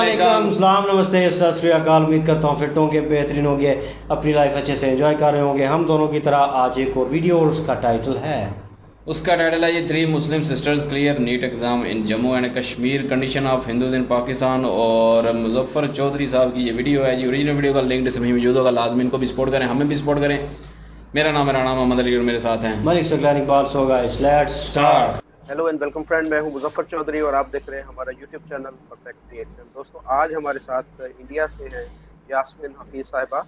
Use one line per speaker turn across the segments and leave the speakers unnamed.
अस्सलाम, सलाम, नमस्ते, सत श्री अकाल। उम्मीद करता हूँ फिट होंगे, बेहतरीन होंगे, अपनी लाइफ अच्छे से एंजॉय कर रहे होंगे हम दोनों की तरह। आज एक और वीडियो और उसका टाइटल है
ये 3 Muslim sisters clear NEET exam in Jammu and Kashmir, condition of Hindus in Pakistan. और मुजफ्फर चौधरी साहब की ये वीडियो है जी। ओरिजिनल वीडियो का लिंक डिस्क्रिप्शन में मौजूद होगा, लाजमी इनको भी सपोर्ट करें, हमें भी सपोर्ट करें। मेरा नाम है राणा मोहम्मद अली और मेरे साथ हैं
मलिक सकलानी बाल्स होगा। Let's start.
Hello and welcome friend, मैं हूं मुजफ्फर चौधरी और आप देख रहे हैं हमारा यूट्यूब चैनल परफेक्ट क्रिएशन। दोस्तों, आज हमारे साथ इंडिया से हैं यास्मीन हफीज़ साहिबा।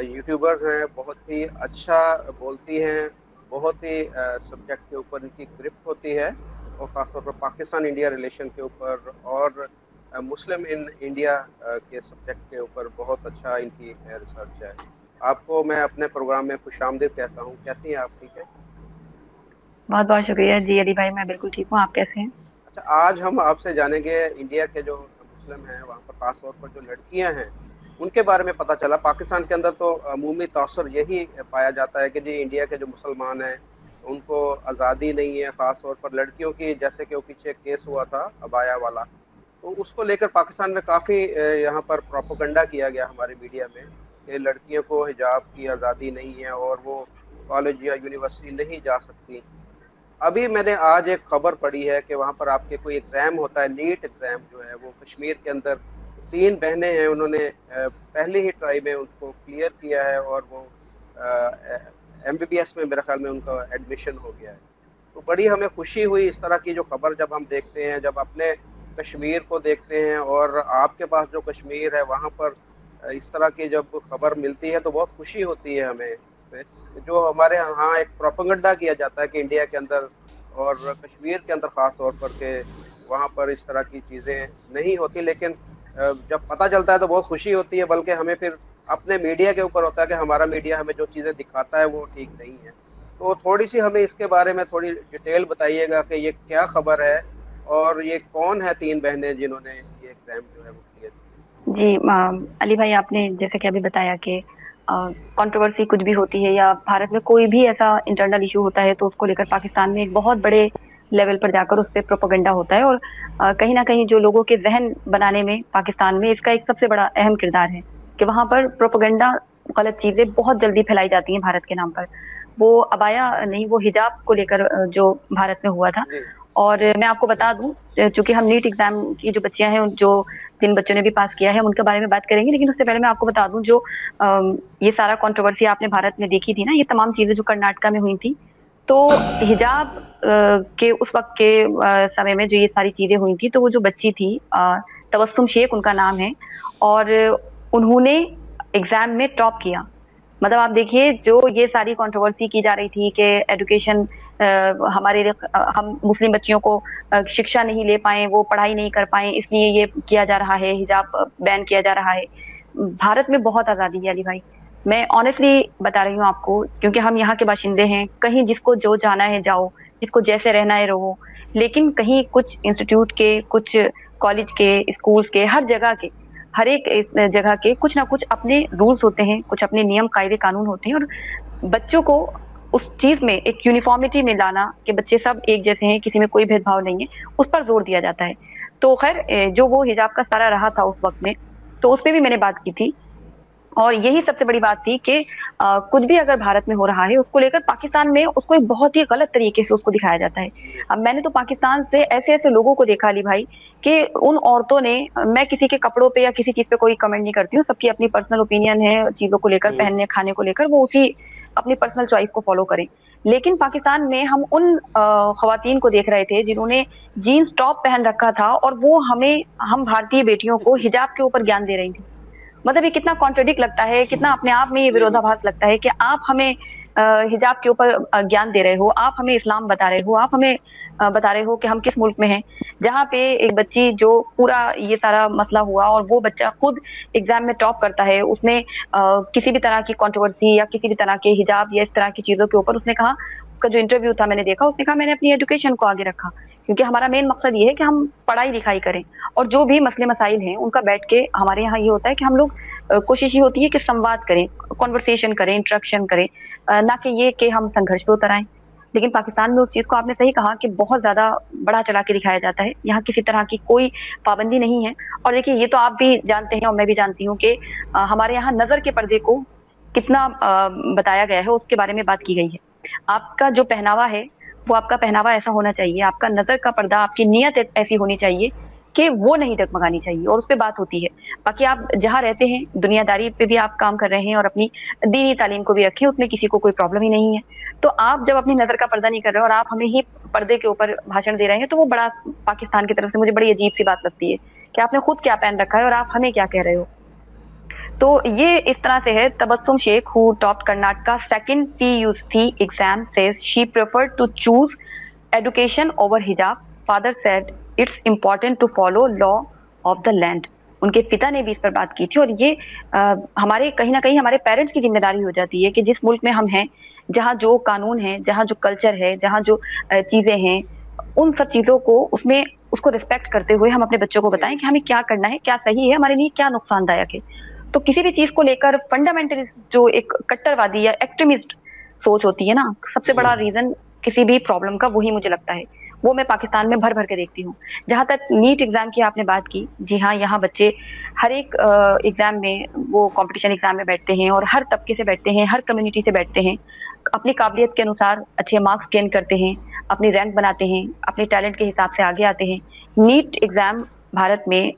यूट्यूबर हैं, बहुत ही अच्छा बोलती हैं, बहुत ही सब्जेक्ट के ऊपर इनकी ग्रिप होती है और ख़ासतौर पर पाकिस्तान इंडिया रिलेशन के ऊपर और मुस्लिम इन इंडिया के सब्जेक्ट के ऊपर बहुत अच्छा इनकी रिसर्च है। आपको मैं अपने प्रोग्राम में खुशामदीद कहता हूँ। कैसी हैं आप? ठीक है,
बहुत बहुत शुक्रिया जी अली भाई, मैं बिल्कुल ठीक हूँ। आप कैसे हैं?
अच्छा, आज हम आपसे जानेंगे इंडिया के जो मुस्लिम हैं वहाँ पर खास तौर पर जो लड़कियाँ हैं उनके बारे में। पता चला पाकिस्तान के अंदर तो अमूमी तौसर यही पाया जाता है कि जी इंडिया के जो मुसलमान हैं उनको आज़ादी नहीं है, ख़ास तौर पर लड़कियों की। जैसे कि वो पीछे केस हुआ था अबाया वाला, तो उसको लेकर पाकिस्तान में काफ़ी यहाँ पर प्रोपोगंडा किया गया हमारे मीडिया में कि लड़कियों को हिजाब की आज़ादी नहीं है और वो कॉलेज या यूनिवर्सिटी नहीं जा सकती। अभी मैंने आज एक खबर पढ़ी है कि वहाँ पर आपके कोई एग्ज़ाम होता है, नीट एग्ज़ाम जो है वो कश्मीर के अंदर 3 बहनें हैं, उन्होंने पहली ही ट्राई में उसको क्लियर किया है और वो MBBS में मेरे ख्याल में उनका एडमिशन हो गया है। तो बड़ी हमें खुशी हुई इस तरह की जो खबर जब हम देखते हैं, जब अपने कश्मीर को देखते हैं और आपके पास जो कश्मीर है वहाँ पर इस तरह की जब खबर मिलती है तो बहुत खुशी होती है हमें। जो हमारे यहाँ एक प्रोपेगेंडा किया जाता है कि इंडिया के अंदर और कश्मीर के अंदर ख़ास तौर पर के वहाँ पर इस तरह की चीज़ें नहीं होती, लेकिन जब पता चलता है तो बहुत खुशी होती है। बल्कि हमें फिर अपने मीडिया के ऊपर होता है कि हमारा मीडिया हमें जो चीज़ें दिखाता है वो ठीक नहीं है। तो थोड़ी सी हमें इसके बारे में थोड़ी डिटेल बताइएगा कि ये क्या खबर है और ये कौन है 3 बहनें जिन्होंने ये एग्ज़ाम जो है वो क्लियर किया।
जी अली भाई, आपने जैसे कि अभी बताया कि कंट्रोवर्सी कुछ भी होती है या भारत में कोई भी ऐसा इंटरनल इशू होता है तो उसको लेकर पाकिस्तान में एक बहुत बड़े लेवल पर जाकर उस पर प्रोपेगेंडा होता है। और कहीं ना कहीं जो लोगों के जहन बनाने में पाकिस्तान में इसका एक सबसे बड़ा अहम किरदार है कि वहाँ पर प्रोपेगेंडा, गलत चीजें बहुत जल्दी फैलाई जाती हैं भारत के नाम पर। वो अबाया नहीं, वो हिजाब को लेकर जो भारत में हुआ था। और मैं आपको बता दूं, चूंकि हम नीट एग्जाम की जो बच्चियां हैं, जो 3 बच्चों ने भी पास किया है, हम उनके बारे में बात करेंगे। लेकिन उससे पहले मैं आपको बता दूं, जो ये सारा कंट्रोवर्सी आपने भारत में देखी थी ना, ये तमाम चीजें जो कर्नाटका में हुई थी, तो हिजाब के उस वक्त के समय में जो ये सारी चीजें हुई थी, तो वो जो बच्ची थी तबस्सुम शेख उनका नाम है, और उन्होंने एग्जाम में टॉप किया। मतलब आप देखिए, जो ये सारी कंट्रोवर्सी की जा रही थी कि एजुकेशन हम मुस्लिम बच्चियों को शिक्षा नहीं ले पाए, वो पढ़ाई नहीं कर पाए, इसलिए ये किया जा रहा है, हिजाब बैन किया जा रहा है। भारत में बहुत आज़ादी है अली भाई, मैं ऑनेस्टली बता रही हूँ आपको, क्योंकि हम यहाँ के बाशिंदे हैं। कहीं जिसको जो जाना है जाओ, जिसको जैसे रहना है रहो। लेकिन कहीं कुछ इंस्टीट्यूट के, कुछ कॉलेज के, स्कूल्स के, हर जगह के, हर एक जगह के कुछ ना कुछ अपने रूल्स होते हैं, कुछ अपने नियम कायदे कानून होते हैं। और बच्चों को उस चीज में एक यूनिफॉर्मिटी में लाना कि बच्चे सब एक जैसे हैं, किसी में कोई भेदभाव नहीं है, उस पर जोर दिया जाता है। तो खैर, जो वो हिजाब का सारा रहा था उस वक्त में, तो उस पर भी मैंने बात की थी। और यही सबसे बड़ी बात थी कि कुछ भी अगर भारत में हो रहा है, उसको लेकर पाकिस्तान में उसको एक बहुत ही गलत तरीके से उसको दिखाया जाता है। अब मैंने तो पाकिस्तान से ऐसे ऐसे लोगों को देखा अली भाई कि उन औरतों ने, मैं किसी के कपड़ों पे या किसी चीज पे कोई कमेंट नहीं करती हूँ, सबकी अपनी पर्सनल ओपिनियन है चीजों को लेकर, पहनने खाने को लेकर, वो उसी अपनी पर्सनल चॉइस को फॉलो करें। लेकिन पाकिस्तान में हम उन खवातीन को देख रहे थे जिन्होंने जीन्स टॉप पहन रखा था, और वो हम भारतीय बेटियों को हिजाब के ऊपर ज्ञान दे रही थी। मतलब ये कितना कॉन्ट्रडिक्ट लगता है, कितना अपने आप में ये विरोधाभास लगता है कि आप हमें हिजाब के ऊपर ज्ञान दे रहे हो, आप हमें इस्लाम बता रहे हो, आप हमें बता रहे हो कि हम किस मुल्क में हैं, जहाँ पे एक बच्ची, जो पूरा ये सारा मसला हुआ और वो बच्चा खुद एग्जाम में टॉप करता है, उसने किसी भी तरह की कंट्रोवर्सी या किसी भी तरह के हिजाब या इस तरह की चीजों के ऊपर उसने कहा, उसका जो इंटरव्यू था मैंने देखा, उसने कहा मैंने अपनी एजुकेशन को आगे रखा, क्योंकि हमारा मेन मकसद ये है कि हम पढ़ाई लिखाई करें, और जो भी मसले मसाइल हैं उनका बैठ के, हमारे यहाँ ये होता है कि हम लोग कोशिश ये होती है कि संवाद करें, कॉन्वर्सेशन करें, इंटरेक्शन करें, ना कि ये कि हम संघर्ष पे उतर आए। लेकिन पाकिस्तान में उस चीज को आपने सही कहा कि बहुत ज्यादा बड़ा चढ़ा के दिखाया जाता है। यहाँ किसी तरह की कोई पाबंदी नहीं है। और देखिए, ये तो आप भी जानते हैं और मैं भी जानती हूँ कि हमारे यहाँ नजर के पर्दे को कितना बताया गया है, उसके बारे में बात की गई है। आपका जो पहनावा है वो आपका पहनावा ऐसा होना चाहिए, आपका नजर का पर्दा, आपकी नियत ऐसी होनी चाहिए कि वो नहीं डगमगानी चाहिए, और उस पर बात होती है। बाकी आप जहाँ रहते हैं, दुनियादारी पे भी आप काम कर रहे हैं और अपनी दीनी तालीम को भी रखें, उसमें किसी को कोई प्रॉब्लम ही नहीं है। तो आप जब अपनी नजर का पर्दा नहीं कर रहे और आप हमें ही पर्दे के ऊपर भाषण दे रहे हैं, तो वो बड़ा पाकिस्तान की तरफ से मुझे बड़ी अजीब सी बात लगती है कि आपने खुद क्या पहन रखा है और आप हमें क्या कह रहे हो। तो ये इस तरह से है। Tabassum Sheikh who topped Karnataka second PUC exam says she preferred to choose education over hijab. Father said it's important to follow law of the land. उनके पिता ने भी इस पर बात की थी। और ये हमारे कहीं ना कहीं हमारे पेरेंट्स की जिम्मेदारी हो जाती है कि जिस मुल्क में हम हैं, जहाँ जो कानून है, जहाँ जो कल्चर है, जहाँ जो चीजें हैं, उन सब चीजों को उसमें उसको रिस्पेक्ट करते हुए हम अपने बच्चों को बताएं कि हमें क्या करना है, क्या सही है, हमारे लिए क्या नुकसानदायक है। तो किसी भी चीज को लेकर फंडामेंटलिस्ट जो एक कट्टरवादी या एक्सट्रीमिस्ट सोच होती है ना, सबसे बड़ा रीजन किसी भी प्रॉब्लम का वही मुझे लगता है। वो मैं पाकिस्तान में भर भर के देखती हूँ। जहां तक नीट एग्जाम की आपने बात की, जी हाँ, यहाँ बच्चे हर एक एग्जाम में, वो कंपटीशन एग्जाम में बैठते हैं और हर तबके से बैठते हैं, हर कम्युनिटी से बैठते हैं, अपनी काबिलियत के अनुसार अच्छे मार्क्स गेन करते हैं, अपनी रैंक बनाते हैं, अपने टैलेंट के हिसाब से आगे आते हैं। नीट एग्जाम भारत में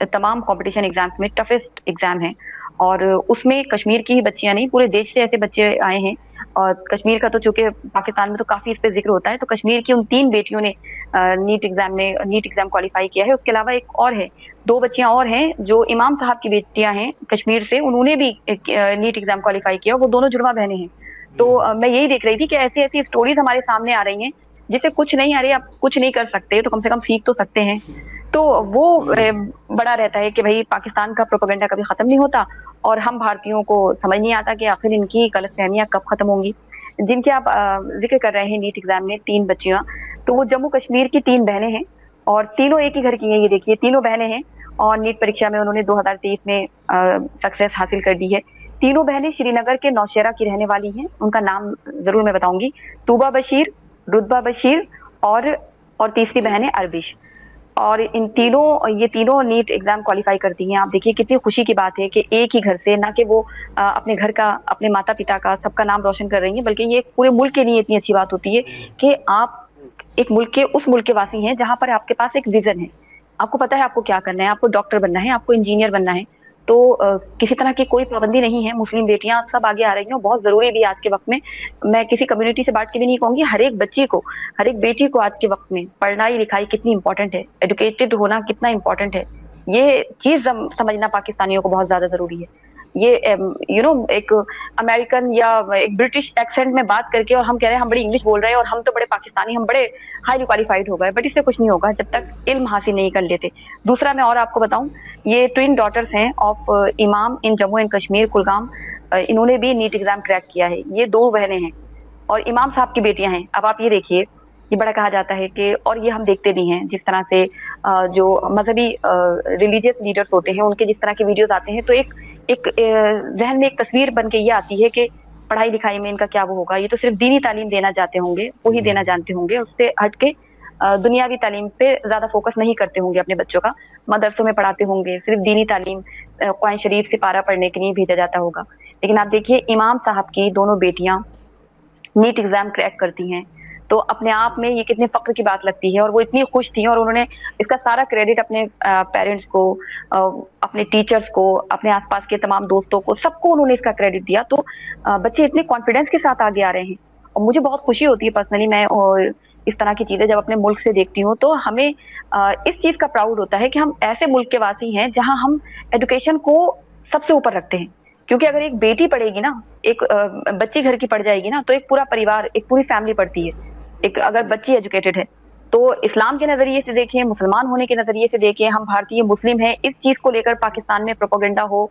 तमाम कंपटीशन एग्जाम्स में टफेस्ट एग्जाम है, और उसमें कश्मीर की ही बच्चियां नहीं, पूरे देश से ऐसे बच्चे आए हैं। और कश्मीर का तो चूंकि पाकिस्तान में तो काफी इस पे जिक्र होता है, तो कश्मीर की उन 3 बेटियों ने नीट एग्जाम क्वालिफाई किया है। उसके अलावा एक और है, 2 बच्चियां और हैं जो इमाम साहब की बेटियां हैं कश्मीर से, उन्होंने भी नीट एग्जाम क्वालिफाई किया। वो दोनों जुड़वा बहनें हैं। तो मैं यही देख रही थी कि ऐसी ऐसी स्टोरीज हमारे सामने आ रही हैं, जिससे कुछ नहीं, अरे आप कुछ नहीं कर सकते तो कम से कम सीख तो सकते हैं। तो वो बड़ा रहता है कि भाई पाकिस्तान का प्रोपेगेंडा कभी खत्म नहीं होता, और हम भारतीयों को समझ नहीं आता कि आखिर इनकी गलतफहमियां कब खत्म होंगी। जिनके आप जिक्र कर रहे हैं नीट एग्जाम में 3 बच्चियां, तो वो जम्मू कश्मीर की 3 बहनें हैं, और तीनों एक ही घर की हैं। ये देखिए, तीनों बहनें हैं, और नीट परीक्षा में उन्होंने 2023 में सक्सेस हासिल कर दी है। तीनों बहनें श्रीनगर के नौशेरा की रहने वाली हैं। उनका नाम जरूर मैं बताऊंगी, तूबा बशीर, रुतबा बशीर और तीसरी बहन है अरबिश। और ये तीनों नीट एग्जाम क्वालिफाई करती हैं। आप देखिए कितनी खुशी की बात है कि एक ही घर से, ना कि वो अपने घर का, अपने माता पिता का, सबका नाम रोशन कर रही हैं, बल्कि ये पूरे मुल्क के लिए इतनी अच्छी बात होती है कि आप एक मुल्क के, उस मुल्क के वासी हैं जहां पर आपके पास एक विजन है, आपको पता है आपको क्या करना है, आपको डॉक्टर बनना है, आपको इंजीनियर बनना है। तो किसी तरह की कोई पाबंदी नहीं है। मुस्लिम बेटियां सब आगे आ रही हैं, बहुत जरूरी भी आज के वक्त में। मैं किसी कम्युनिटी से बांट के भी नहीं कहूंगी, हर एक बच्ची को, हर एक बेटी को आज के वक्त में पढ़ाई लिखाई कितनी इंपॉर्टेंट है, एजुकेटेड होना कितना इंपॉर्टेंट है, ये चीज समझना पाकिस्तानियों को बहुत ज्यादा जरूरी है। ये एक अमेरिकन या एक ब्रिटिश एक्सेंट में बात करके और हम कह रहे हैं हम बड़ी इंग्लिश बोल रहे हैं और हम तो बड़े पाकिस्तानी, हम बड़े हाईली क्वालिफाइड हो गए, बट इससे कुछ नहीं होगा जब तक इल्म हासिल नहीं कर लेते। दूसरा मैं और आपको बताऊं, ये ट्विन डॉटर्स हैं ऑफ इमाम इन जम्मू एंड कश्मीर कुलगाम, इन्होंने भी नीट एग्जाम क्रैक किया है। ये 2 बहनें हैं और इमाम साहब की बेटियां हैं। अब आप ये देखिए, ये बड़ा कहा जाता है कि, और ये हम देखते भी हैं, जिस तरह से जो मजहबी रिलीजियस लीडर्स होते हैं उनके जिस तरह के वीडियोस आते हैं, तो एक जहन में एक तस्वीर बन के ये आती है कि पढ़ाई लिखाई में इनका क्या वो होगा, ये तो सिर्फ दीनी तालीम देना चाहते होंगे, वो ही देना जानते होंगे, उससे हटके दुनियावी तालीम पे ज्यादा फोकस नहीं करते होंगे अपने बच्चों का, मदरसों में पढ़ाते होंगे, सिर्फ दीनी तालीम कुरान शरीफ से पारा पढ़ने के लिए भेजा जाता होगा। लेकिन आप देखिए, इमाम साहब की दोनों बेटियां नीट एग्जाम क्रैक करती हैं, तो अपने आप में ये कितने फक्र की बात लगती है। और वो इतनी खुश थी और उन्होंने इसका सारा क्रेडिट अपने पेरेंट्स को, अपने टीचर्स को, अपने आसपास के तमाम दोस्तों को, सबको उन्होंने इसका क्रेडिट दिया। तो बच्चे इतने कॉन्फिडेंस के साथ आगे आ रहे हैं और मुझे बहुत खुशी होती है पर्सनली। मैं और इस तरह की चीजें जब अपने मुल्क से देखती हूँ तो हमें इस चीज का प्राउड होता है कि हम ऐसे मुल्क के वासी हैं जहां हम एजुकेशन को सबसे ऊपर रखते हैं। क्योंकि अगर एक बेटी पढ़ेगी ना, एक बच्ची घर की पढ़ जाएगी ना, तो एक पूरा परिवार, एक पूरी फैमिली पढ़ती है। एक अगर बच्ची एजुकेटेड है तो इस्लाम के नजरिए से देखें, मुसलमान होने के नजरिए से देखें, हम भारतीय मुस्लिम हैं, इस चीज को लेकर पाकिस्तान में प्रोपेगेंडा हो,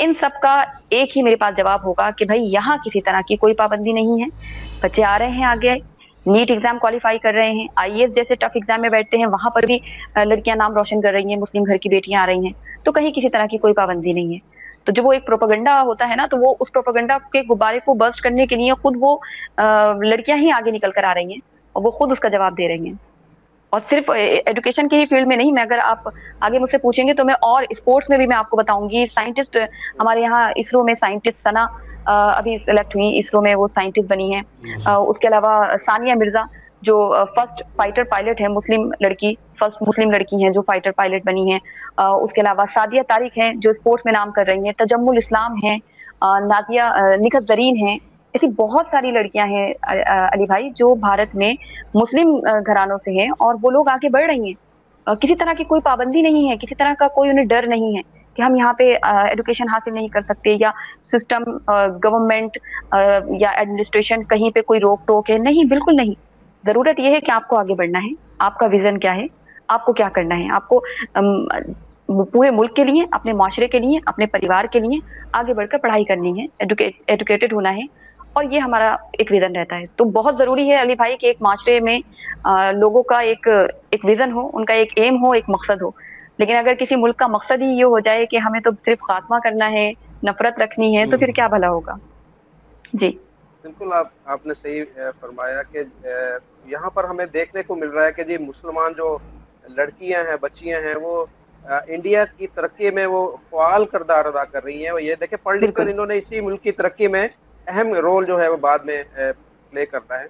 इन सब का एक ही मेरे पास जवाब होगा कि भाई यहाँ किसी तरह की कोई पाबंदी नहीं है। बच्चे आ रहे हैं आगे, नीट एग्जाम क्वालिफाई कर रहे हैं, आईएएस जैसे टफ एग्जाम में बैठते हैं, वहां पर भी लड़कियां नाम रोशन कर रही हैं, मुस्लिम घर की बेटियां आ रही हैं, तो कहीं किसी तरह की कोई पाबंदी नहीं है। तो जो वो एक प्रोपेगेंडा होता है ना, तो वो उस प्रोपेगेंडा के गुब्बारे को बर्स्ट करने के लिए खुद वो लड़कियां ही आगे निकल कर आ रही हैं और वो खुद उसका जवाब दे रही हैं। और सिर्फ एजुकेशन के ही फील्ड में नहीं, मैं अगर आप आगे मुझसे पूछेंगे तो मैं और स्पोर्ट्स में भी मैं आपको बताऊंगी। साइंटिस्ट हमारे यहाँ इसरो में साइंटिस्ट सना अभी सेलेक्ट हुई, इसरो में वो साइंटिस्ट बनी है। उसके अलावा सानिया मिर्जा जो फर्स्ट फाइटर पायलट है, मुस्लिम लड़की, फर्स्ट मुस्लिम लड़की हैं जो फाइटर पायलट बनी है। उसके अलावा सादिया तारिक हैं जो स्पोर्ट्स में नाम कर रही हैं। तजम्मुल इस्लाम है, नादिया निखत जरीन है। ऐसी बहुत सारी लड़कियां हैं अली भाई जो भारत में मुस्लिम घरानों से हैं और वो लोग आगे बढ़ रही हैं। किसी तरह की कोई पाबंदी नहीं है, किसी तरह का कोई उन्हें डर नहीं है कि हम यहाँ पे एजुकेशन हासिल नहीं कर सकते, या सिस्टम गवर्नमेंट या एडमिनिस्ट्रेशन कहीं पे कोई रोक टोक है। नहीं, बिल्कुल नहीं। जरूरत यह है कि आपको आगे बढ़ना है, आपका विजन क्या है, आपको क्या करना है, आपको पूरे मुल्क के लिए, अपने माशरे के लिए, अपने परिवार के लिए आगे बढ़कर पढ़ाई करनी है, एजुकेटेड होना है, और ये हमारा एक विजन रहता है। तो बहुत जरूरी है अली भाई कि एक माशरे में लोगों का एक विजन हो, उनका एक एम हो, एक मकसद हो। लेकिन अगर किसी मुल्क का मकसद ही ये हो जाए कि हमें तो सिर्फ खात्मा करना है, नफरत रखनी है, तो फिर क्या भला होगा। जी
बिल्कुल, आपने सही फरमाया कि यहाँ पर हमें देखने को मिल रहा है कि जी मुसलमान जो लड़कियां हैं, बच्चियां हैं, वो इंडिया की तरक्की में वो फ़ाल किरदार अदा कर रही हैं। और ये देखें, पढ़ लिख कर इन्होंने इसी मुल्क की तरक्की में अहम रोल जो है वो बाद में प्ले करना है।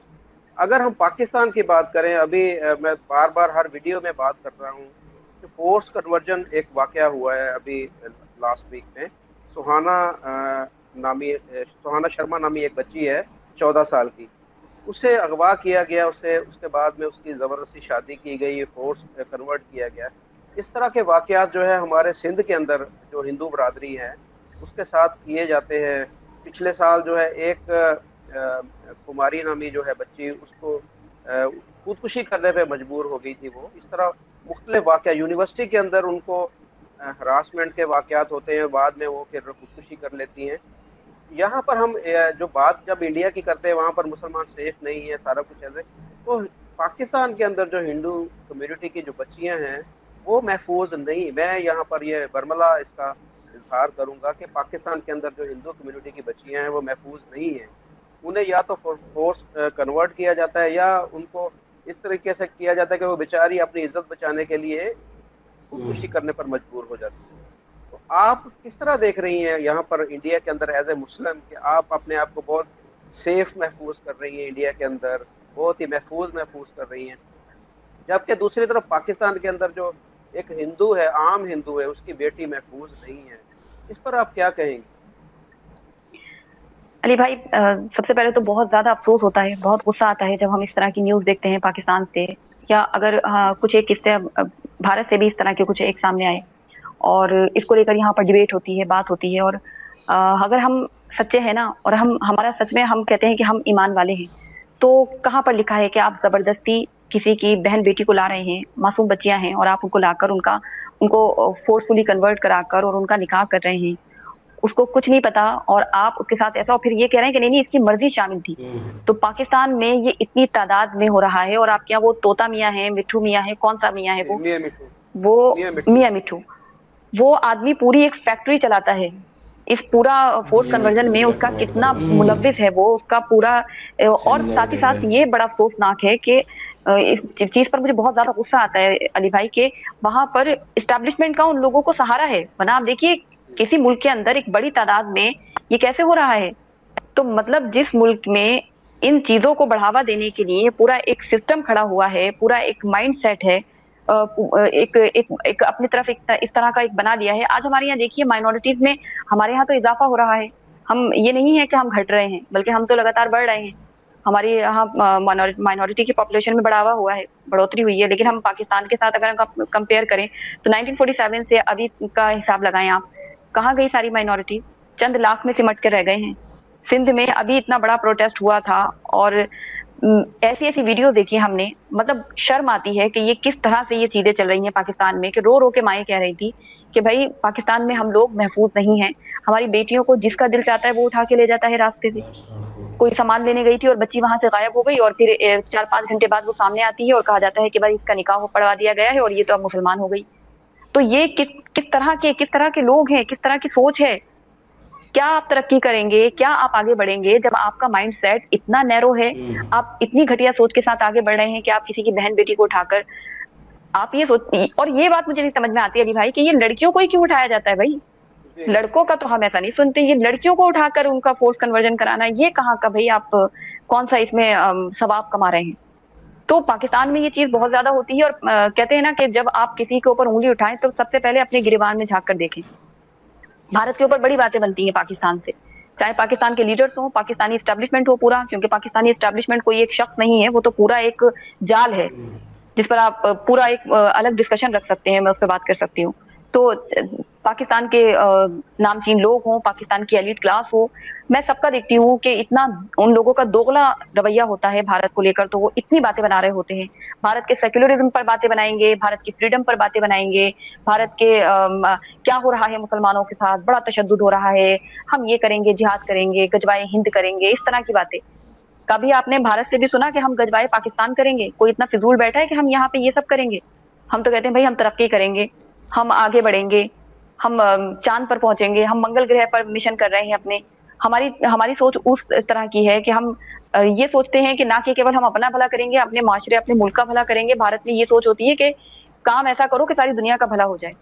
अगर हम पाकिस्तान की बात करें, अभी मैं बार बार हर वीडियो में बात कर रहा हूँ कि फोर्स कन्वर्जन एक वाकया हुआ है अभी लास्ट वीक में। सुहाना शर्मा नामी एक बच्ची है 14 साल की, उसे अगवा किया गया, उसके बाद में उसकी ज़बरदस्ती शादी की गई, फोर्स कन्वर्ट किया गया। इस तरह के वाक़यात जो है हमारे सिंध के अंदर जो हिंदू बरादरी है उसके साथ किए जाते हैं। पिछले साल जो है एक कुमारी नामी जो है बच्ची, उसको खुदकुशी करने पे मजबूर हो गई थी वो। इस तरह मुख्तलिफ वाक़या यूनिवर्सिटी के अंदर उनको हरासमेंट के वाक़यात होते हैं, बाद में वो फिर खुदकुशी कर लेती हैं। यहाँ पर हम जो बात जब इंडिया की करते हैं वहाँ पर मुसलमान सेफ नहीं है, सारा कुछ ऐसे। तो पाकिस्तान के अंदर जो हिंदू कम्युनिटी की जो बच्चियाँ हैं वो महफूज नहीं। मैं यहाँ पर ये बरमला इसका इजहार करूँगा कि पाकिस्तान के अंदर जो हिंदू कम्युनिटी की बच्चियाँ हैं वो महफूज नहीं हैं। उन्हें या तो फोर्स कन्वर्ट किया जाता है या उनको इस तरीके से किया जाता है कि वो बेचारी अपनी इज्जत बचाने के लिए खुदकुशी करने पर मजबूर हो जाती है। तो आप किस तरह देख रही हैं यहाँ पर इंडिया के अंदर एज ए मुस्लिम कि आप अपने आप को बहुत सेफ महफूज कर रही हैं, इंडिया के अंदर बहुत ही महफूज कर रही हैं, जबकि दूसरी तरफ पाकिस्तान के अंदर जो एक हिंदू है, आम हिंदू है, उसकी बेटी महफूज नहीं है। इस पर आप क्या कहेंगे?
अली भाई, सबसे पहले तो बहुत ज्यादा अफसोस होता है, बहुत गुस्सा आता है जब हम इस तरह की न्यूज देखते हैं पाकिस्तान से, या अगर कुछ एक किस्से भारत से भी इस तरह के कुछ एक सामने आए और इसको लेकर यहाँ पर डिबेट होती है, बात होती है। और अगर हम सच्चे हैं ना, और हमारा सच में हम कहते हैं कि हम ईमान वाले हैं, तो कहाँ पर लिखा है कि आप जबरदस्ती किसी की बहन बेटी को ला रहे हैं, मासूम बच्चियां हैं, और आप उनको लाकर उनको फोर्सफुली कन्वर्ट कराकर और उनका निकाह कर रहे हैं, उसको कुछ नहीं पता, और आप उसके साथ ऐसा, और फिर ये कह रहे हैं कि नहीं इसकी मर्जी शामिल थी। तो पाकिस्तान में ये इतनी तादाद में हो रहा है, और आपके यहाँ वो तोता मियाँ है, मिट्ठू मियाँ है, कौन सा मियाँ है वो मियाँ मिट्ठू, वो आदमी पूरी एक फैक्ट्री चलाता है। इस पूरा फोर्स कन्वर्जन में उसका कितना मुलव्विस है वो, उसका पूरा। और साथ ही साथ ये बड़ा अफसोसनाक है कि इस चीज पर मुझे बहुत ज्यादा गुस्सा आता है अली भाई के वहां पर एस्टेब्लिशमेंट का उन लोगों को सहारा है। वरना आप देखिए किसी मुल्क के अंदर एक बड़ी तादाद में ये कैसे हो रहा है। तो मतलब जिस मुल्क में इन चीजों को बढ़ावा देने के लिए पूरा एक सिस्टम खड़ा हुआ है, पूरा एक माइंड सेट है, एक अपनी तरफ इस तरह का एक बना लिया है। आज हमारे यहाँ देखिए माइनॉरिटीज में हमारे यहाँ तो इजाफा हो रहा है। हम ये नहीं है कि हम घट रहे हैं, बल्कि हम तो लगातार बढ़ रहे हैं। हमारी यहाँ माइनॉरिटी की पॉपुलेशन में बढ़ावा हुआ है, बढ़ोतरी हुई है। लेकिन हम पाकिस्तान के साथ अगर हम कंपेयर करें तो 1947 से अभी का हिसाब लगाएं आप, कहाँ गई सारी माइनॉरिटी? चंद लाख में सिमट के रह गए हैं। सिंध में अभी इतना बड़ा प्रोटेस्ट हुआ था, और ऐसी ऐसी वीडियो देखी हमने, मतलब शर्म आती है कि ये किस तरह से ये चीजें चल रही हैं पाकिस्तान में। कि रो रो के माएँ कह रही थी कि भाई पाकिस्तान में हम लोग महफूज नहीं हैं, हमारी बेटियों को जिसका दिल चाहता है वो उठा के ले जाता है रास्ते से। कोई सामान लेने गई थी और बच्ची वहां से गायब हो गई, और फिर 4-5 घंटे बाद वो सामने आती है और कहा जाता है कि भाई इसका निकाह पढ़वा दिया गया है और ये तो अब मुसलमान हो गई। तो ये किस तरह के लोग हैं, किस तरह की सोच है क्या आप तरक्की करेंगे, क्या आप आगे बढ़ेंगे जब आपका माइंड सेट इतना नैरो है, आप इतनी घटिया सोच के साथ आगे बढ़ रहे हैं कि आप किसी की बहन बेटी को उठाकर आप ये सोच। और ये बात मुझे नहीं समझ में आती अली भाई कि ये लड़कियों को ही क्यों उठाया जाता है भाई, लड़कों का तो हम ऐसा नहीं सुनते, ये लड़कियों को उठाकर उनका फोर्स कन्वर्जन कराना, ये कहाँ का भाई, आप कौन सा इसमें सवाब कमा रहे हैं। तो पाकिस्तान में ये चीज बहुत ज्यादा होती है। और कहते हैं ना कि जब आप किसी के ऊपर उंगली उठाएं तो सबसे पहले अपने गिरेबान में झांक कर देखें। भारत के ऊपर बड़ी बातें बनती हैं पाकिस्तान से, चाहे पाकिस्तान के लीडर्स हो, पाकिस्तानी एस्टेब्लिशमेंट हो पूरा, क्योंकि पाकिस्तानी एस्टेब्लिशमेंट कोई एक शख्स नहीं है, वो तो पूरा एक जाल है जिस पर आप पूरा एक अलग डिस्कशन रख सकते हैं, मैं उस पर बात कर सकती हूँ। तो पाकिस्तान के नामचीन लोग हों, पाकिस्तान की एलीट क्लास हो, मैं सबका देखती हूँ कि इतना उन लोगों का दोगला रवैया होता है भारत को लेकर, तो वो इतनी बातें बना रहे होते हैं। भारत के सेक्युलरिज्म पर बातें बनाएंगे, भारत की फ्रीडम पर बातें बनाएंगे, भारत के क्या हो रहा है मुसलमानों के साथ, बड़ा तशद्दुद हो रहा है, हम ये करेंगे, जिहाद करेंगे, गजवाए हिंद करेंगे, इस तरह की बातें। कभी आपने भारत से भी सुना कि हम गजवाए पाकिस्तान करेंगे? कोई इतना फिजूल बैठा है कि हम यहाँ पे ये सब करेंगे? हम तो कहते हैं भाई हम तरक्की करेंगे, हम आगे बढ़ेंगे, हम चांद पर पहुंचेंगे, हम मंगल ग्रह पर मिशन कर रहे हैं अपने। हमारी हमारी सोच उस तरह की है कि हम ये सोचते हैं कि ना कि केवल हम अपना भला करेंगे, अपने माशरे, अपने मुल्क का भला करेंगे। भारत में ये सोच होती है कि काम ऐसा करो कि सारी दुनिया का भला हो जाए।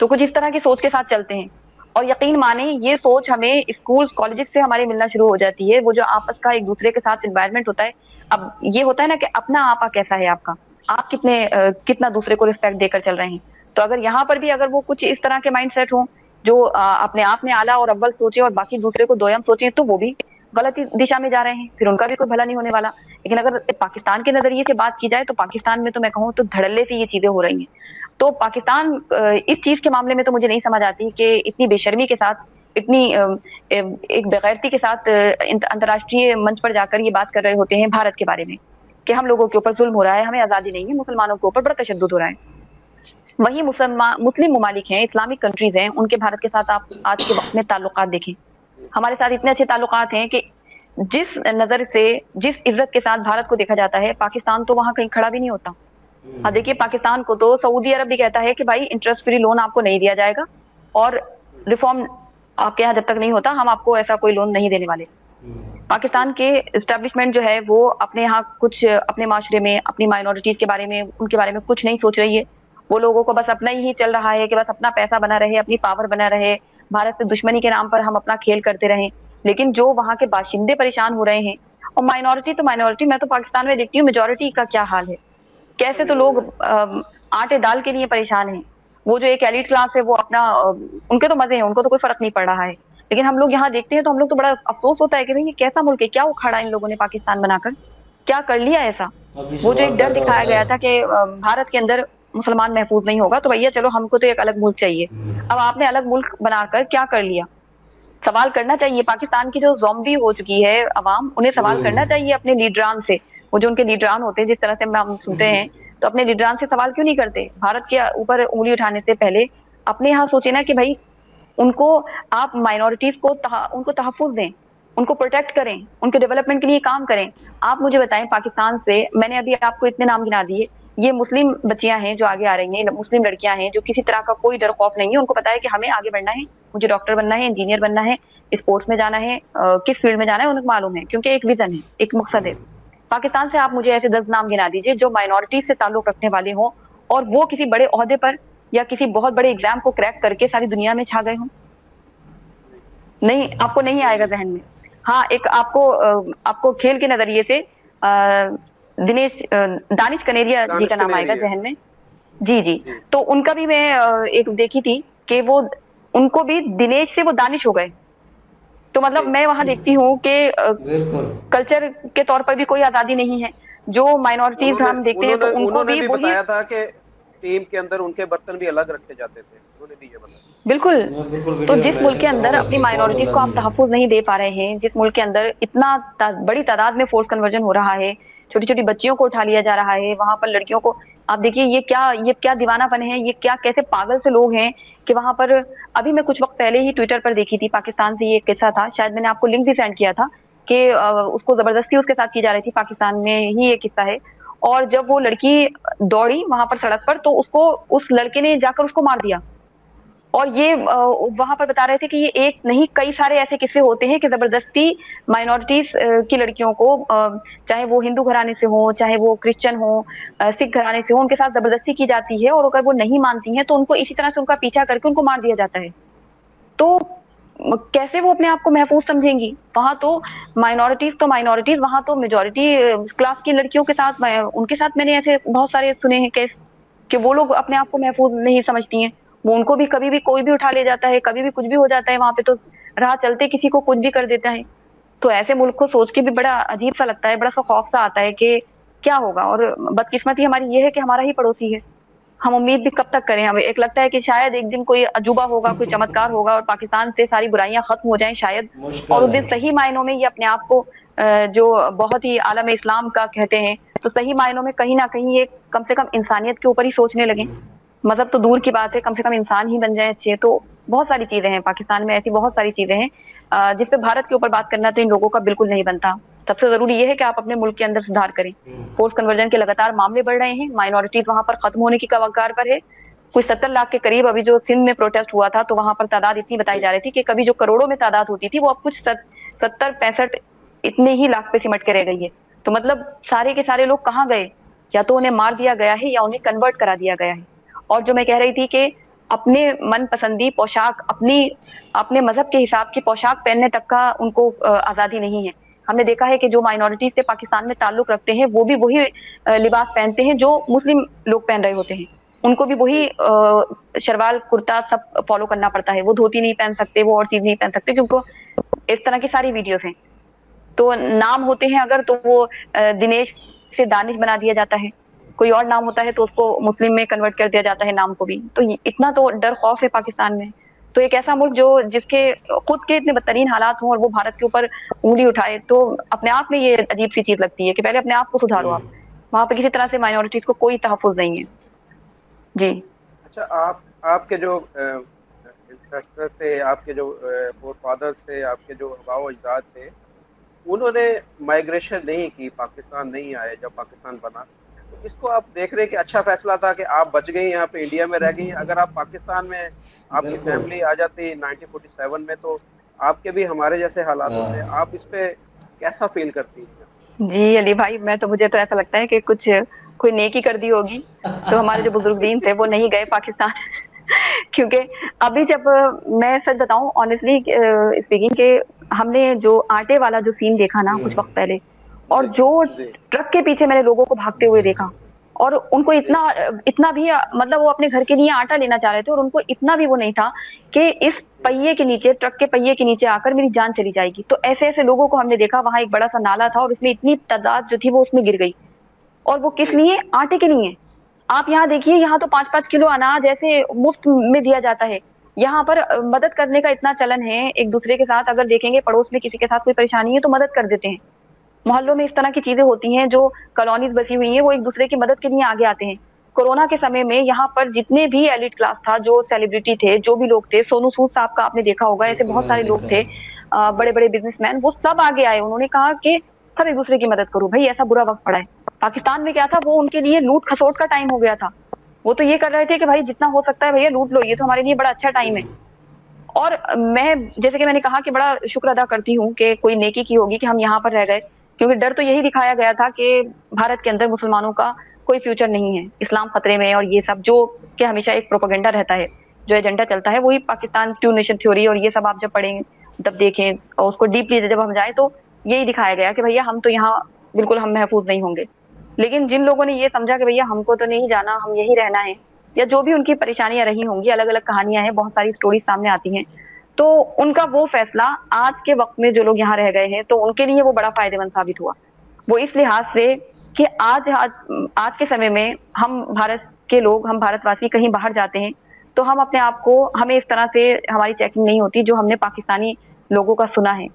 तो कुछ इस तरह की सोच के साथ चलते हैं। और यकीन माने ये सोच हमें स्कूल कॉलेज से हमारे मिलना शुरू हो जाती है। वो जो आपस का एक दूसरे के साथ एनवायरनमेंट होता है, अब ये होता है ना कि अपना आपा कैसा है आपका, आप कितना दूसरे को रिस्पेक्ट देकर चल रहे हैं। तो अगर यहाँ पर भी अगर वो कुछ इस तरह के माइंड सेट हो जो अपने आप में आला और अव्वल सोचे और बाकी दूसरे को दोयम सोचे, तो वो भी गलत दिशा में जा रहे हैं, फिर उनका भी कोई भला नहीं होने वाला। लेकिन अगर पाकिस्तान के नजरिए से बात की जाए तो पाकिस्तान में तो मैं कहूँ तो धड़ल्ले से ये चीजें हो रही हैं। तो पाकिस्तान इस चीज के मामले में तो मुझे नहीं समझ आती कि इतनी बेशर्मी के साथ, इतनी एक बेगैरती के साथ अंतर्राष्ट्रीय मंच पर जाकर ये बात कर रहे होते हैं भारत के बारे में कि हम लोगों के ऊपर जुल्म हो रहा है, हमें आजादी नहीं है, मुसलमानों के ऊपर बड़ा तशद्दुद हो रहा है। वही मुस्लिम ममालिक हैं, इस्लामिक कंट्रीज हैं, उनके भारत के साथ आप आज के वक्त में ताल्लुकात देखें, हमारे साथ इतने अच्छे ताल्लुकात हैं कि जिस नजर से, जिस इज्जत के साथ भारत को देखा जाता है, पाकिस्तान तो वहां कहीं खड़ा भी नहीं होता। हाँ देखिए, पाकिस्तान को तो सऊदी अरब भी कहता है कि भाई इंटरेस्ट फ्री लोन आपको नहीं दिया जाएगा और रिफॉर्म आपके यहाँ जब तक नहीं होता हम आपको ऐसा कोई लोन नहीं देने वाले। पाकिस्तान के एस्टेब्लिशमेंट जो है वो अपने यहाँ कुछ अपने माशरे में अपनी माइनॉरिटीज के बारे में, उनके बारे में कुछ नहीं सोच रही है। वो लोगों को बस अपना ही चल रहा है कि बस अपना पैसा बना रहे, अपनी पावर बना रहे, भारत से दुश्मनी के नाम पर हम अपना खेल करते रहें। लेकिन जो वहाँ के बाशिंदे परेशान हो रहे हैं, और माइनॉरिटी तो माइनॉरिटी, मैं तो पाकिस्तान में देखती हूँ मेजोरिटी का क्या हाल है, कैसे तो लोग आटे दाल के लिए परेशान हैं। वो जो एक एलीट क्लास है वो अपना उनके तो मजे हैं, उनको तो कोई फर्क नहीं पड़ रहा है। लेकिन हम लोग यहाँ देखते हैं तो हम लोग तो बड़ा अफसोस होता है कि भाई ये कैसा मुल्क है, क्या उखाड़ा इन लोगों ने पाकिस्तान बनाकर, क्या कर लिया ऐसा। वो जो एक डर दिखाया गया था कि भारत के अंदर मुसलमान महफूज नहीं होगा, तो भैया चलो हमको तो एक अलग मुल्क चाहिए। अब आपने अलग मुल्क बनाकर क्या कर लिया? सवाल करना चाहिए। पाकिस्तान की जो ज़ॉम्बी हो चुकी है अवाम, उन्हें सवाल करना चाहिए अपने लीडरान से। वो जो उनके लीडरान होते हैं, जिस तरह से हम सुनते हैं, तो अपने लीडरान से सवाल क्यों नहीं करते? भारत के ऊपर उंगली उठाने से पहले अपने यहाँ सोचे ना कि भाई उनको आप माइनॉरिटीज को उनको तहफ़्फ़ुज़ दें, उनको प्रोटेक्ट करें, उनके डेवलपमेंट के लिए काम करें। आप मुझे बताएं, पाकिस्तान से मैंने अभी आपको इतने नाम गिना दिए, ये मुस्लिम बच्चियां हैं जो आगे आ रही हैं, मुस्लिम लड़कियां हैं जो किसी तरह का कोई डर खौफ नहीं है, उनको पता है कि हमें आगे बढ़ना है, मुझे डॉक्टर बनना है, इंजीनियर बनना है, स्पोर्ट्स में जाना है, किस फील्ड में जाना है उनको मालूम है, क्योंकि एक विजन है, एक मकसद है। पाकिस्तान से आप मुझे ऐसे 10 नाम गिना दीजिए जो माइनॉरिटी से ताल्लुक रखने वाले हों और वो किसी बड़े ओहदे पर या किसी बहुत बड़े एग्जाम को क्रैक करके सारी दुनिया में छा गए हों। नहीं, आपको नहीं आएगा जहन में। हाँ, एक आपको खेल के नजरिए से दानिश कनेरिया जी का नाम आएगा जहन में। जी जी, तो उनका भी मैं एक देखी थी कि वो उनको भी दिनेश से वो दानिश हो गए। तो मतलब मैं वहां देखती हूँ कि कल्चर के तौर पर भी कोई आजादी नहीं है। जो माइनॉरिटीज हम देखते हैं तो उनको भी
बताया था कि टीम के अंदर उनके बर्तन भी अलग रखे जाते थे, उन्होंने भी ये बताया।
बिल्कुल। तो जिस मुल्क के अंदर अपनी माइनॉरिटीज को आप तहफ़्फ़ुज़ नहीं दे पा रहे हैं, जिस मुल्क के अंदर इतना बड़ी तादाद में फोर्स कन्वर्जन हो रहा है, छोटी छोटी बच्चियों को उठा लिया जा रहा है, वहां पर लड़कियों को आप देखिए, ये क्या दीवानापन है, ये क्या कैसे पागल से लोग हैं कि वहां पर। अभी मैं कुछ वक्त पहले ही ट्विटर पर देखी थी, पाकिस्तान से ये किस्सा था, शायद मैंने आपको लिंक भी सेंड किया था कि उसको जबरदस्ती उसके साथ की जा रही थी, पाकिस्तान में ही ये किस्सा है। और जब वो लड़की दौड़ी वहां पर सड़क पर तो उसको उस लड़के ने जाकर उसको मार दिया। और ये वहां पर बता रहे थे कि ये एक नहीं कई सारे ऐसे किस्से होते हैं कि जबरदस्ती माइनॉरिटीज की लड़कियों को, चाहे वो हिंदू घराने से हो, चाहे वो क्रिश्चियन हो, सिख घराने से हो, उनके साथ जबरदस्ती की जाती है और अगर वो नहीं मानती हैं तो उनको इसी तरह से उनका पीछा करके उनको मार दिया जाता है। तो कैसे वो अपने आप को महफूज समझेंगी? वहां तो माइनॉरिटीज, वहां तो मेजोरिटी क्लास की लड़कियों के साथ, उनके साथ मैंने ऐसे बहुत सारे सुने हैं केस कि वो लोग अपने आप को महफूज नहीं समझती हैं। वो उनको भी कभी भी कोई भी उठा ले जाता है, कभी भी कुछ भी हो जाता है वहां पे, तो राह चलते किसी को कुछ भी कर देता है। तो ऐसे मुल्क को सोच के भी बड़ा अजीब सा लगता है, बड़ा सा खौफ सा आता है कि क्या होगा। और बदकिस्मती हमारी ये है कि हमारा ही पड़ोसी है। हम उम्मीद भी कब तक करें? हमें एक लगता है कि शायद एक दिन कोई अजूबा होगा, कोई चमत्कार होगा और पाकिस्तान से सारी बुराइयां खत्म हो जाएं शायद। और
मुश्किल
उस दिन
है।
सही मायनों में ये अपने आप को जो बहुत ही आलम इस्लाम का कहते हैं, तो सही मायनों में कहीं ना कहीं ये कम से कम इंसानियत के ऊपर ही सोचने लगे। मजहब तो दूर की बात है, कम से कम इंसान ही बन जाए अच्छे। तो बहुत सारी चीजें हैं पाकिस्तान में, ऐसी बहुत सारी चीजें हैं जिसपे भारत के ऊपर बात करना तो इन लोगों का बिल्कुल नहीं बनता। सबसे जरूरी ये है कि आप अपने मुल्क के अंदर सुधार करें। फोर्स कन्वर्जन के लगातार मामले बढ़ रहे हैं, माइनॉरिटीज वहां पर खत्म होने की कगार पर है। कुछ 70 लाख के करीब अभी जो सिंध में प्रोटेस्ट हुआ था, तो वहां पर तादाद इतनी बताई जा रही थी कि कभी जो करोड़ों में तादाद होती थी वो अब कुछ 70-65 इतने ही लाख पे सिमट के रह गई है। तो मतलब सारे के सारे लोग कहाँ गए? या तो उन्हें मार दिया गया है या उन्हें कन्वर्ट करा दिया गया है। और जो मैं कह रही थी कि अपने मनपसंदी पोशाक, अपने मजहब के हिसाब की पोशाक पहनने तक का उनको आजादी नहीं है। हमने देखा है कि जो माइनॉरिटी से पाकिस्तान में ताल्लुक रखते हैं वो भी वही लिबास पहनते हैं जो मुस्लिम लोग पहन रहे होते हैं। उनको भी वही शलवार कुर्ता सब फॉलो करना पड़ता है। वो धोती नहीं पहन सकते, वो और चीज नहीं पहन सकते, क्योंकि इस तरह की सारी वीडियोस हैं। तो नाम होते हैं अगर, तो वो दिनेश से दानिश बना दिया जाता है। कोई और नाम होता है तो उसको मुस्लिम में कन्वर्ट कर दिया जाता है नाम को भी। तो इतना तो डर खौफ है पाकिस्तान में। तो एक ऐसा मुल्क जो जिसके खुद के इतने बदतरीन हालात हों और वो भारत के ऊपर उंगली उठाए, तो अपने आप में ये अजीब सी चीज लगती है कि पहले अपने आप को सुधारो आप। वहां पे किसी तरह से माइनॉरिटीज को कोई तहफुज नहीं है। जी।
अच्छा, आपके जो इंस्ट्रक्टर थे, आपके जो फोर फादर्स थे, आपके जो आबाओ अजदाद थे, उन्होंने माइग्रेशन नहीं की, पाकिस्तान नहीं आए जब पाकिस्तान बना। तो इसको आप देख रहे हैं कि अच्छा फैसला था कि आप बच गई, यहाँ पे इंडिया में रह गई। अगर आप पाकिस्तान में आपकी
बिल्कुल।
फैमिली आ जाती 1947 में, तो आपके भी हमारे जैसे हालात होते। आप इस पे कैसा फील करती हैं?
जी अली भाई, मुझे तो ऐसा लगता है कि कुछ कोई नेकी कर दी होगी तो हमारे जो बुजुर्गीन थे वो नहीं गए पाकिस्तान। क्योंकि अभी जब मैं सच बताऊं ऑनेस्टली स्पीकिंग के, हमने जो आटे वाला जो सीन देखा ना कुछ वक्त पहले, और
जी,
जो
जी,
ट्रक के पीछे मैंने लोगों को भागते हुए देखा, और उनको
जी,
इतना इतना भी मतलब वो अपने घर के लिए आटा लेना चाह रहे थे और उनको इतना भी वो नहीं था कि इस पहिए के नीचे, ट्रक के पहिए के नीचे आकर मेरी जान चली जाएगी। तो ऐसे ऐसे लोगों को हमने देखा। वहां एक बड़ा सा नाला था और उसमें इतनी तादाद जो थी वो उसमें गिर गई, और वो किस
जी,
लिए? आटे के लिए। आप यहाँ देखिए, यहाँ तो 5-5 किलो अनाज ऐसे मुफ्त में दिया जाता है। यहाँ पर मदद करने का इतना चलन है एक दूसरे के साथ। अगर देखेंगे पड़ोस में किसी के साथ कोई परेशानी है तो मदद कर देते हैं। मोहल्लों में इस तरह की चीजें होती हैं, जो कॉलोनीज बसी हुई हैं वो एक दूसरे की मदद के लिए आगे आते हैं। कोरोना के समय में यहाँ पर जितने भी एलिट क्लास था, जो सेलिब्रिटी थे, जो भी लोग थे, सोनू सूद साहब का आपने देखा होगा, ऐसे
बिल्कुल
बहुत
मैंने
सारे लोग
देखा
थे,
है।
बड़े बड़े बिजनेसमैन, वो सब आगे आए। उन्होंने कहा कि सब एक दूसरे की मदद करो भाई, ऐसा बुरा वक्त पड़ा है। पाकिस्तान में क्या था, वो उनके लिए लूट खसोट का टाइम हो गया था। वो तो ये कर रहे थे कि भाई जितना हो सकता है भैया लूट लो, ये तो हमारे लिए बड़ा अच्छा टाइम है। और मैं, जैसे कि मैंने कहा कि बड़ा शुक्र अदा करती हूँ कि कोई नेकी की होगी कि हम यहाँ पर रह गए, क्योंकि डर तो यही दिखाया गया था कि भारत के अंदर मुसलमानों का कोई फ्यूचर नहीं है, इस्लाम खतरे में है, और ये सब जो कि हमेशा एक प्रोपेगेंडा रहता है, जो एजेंडा चलता है, वही पाकिस्तान टू नेशन थ्योरी और ये सब आप जब पढ़ें, जब देखें और उसको डीपली जब हम जाए, तो यही दिखाया गया कि भैया हम तो यहाँ बिल्कुल हम महफूज नहीं होंगे। लेकिन जिन लोगों ने ये समझा कि भैया हमको तो नहीं जाना, हम यही रहना है, या जो भी उनकी परेशानियां रही होंगी, अलग अलग कहानियां हैं, बहुत सारी स्टोरी सामने आती हैं, तो उनका वो फैसला आज के वक्त में जो लोग यहाँ रह गए हैं तो उनके लिए वो बड़ा फायदेमंद साबित हुआ। वो इस लिहाज से कि आज के समय में हम भारत के लोग, हम भारतवासी कहीं बाहर जाते हैं तो हम अपने आप को, हमें इस तरह से हमारी चेकिंग नहीं होती जो हमने पाकिस्तानी लोगों का सुना है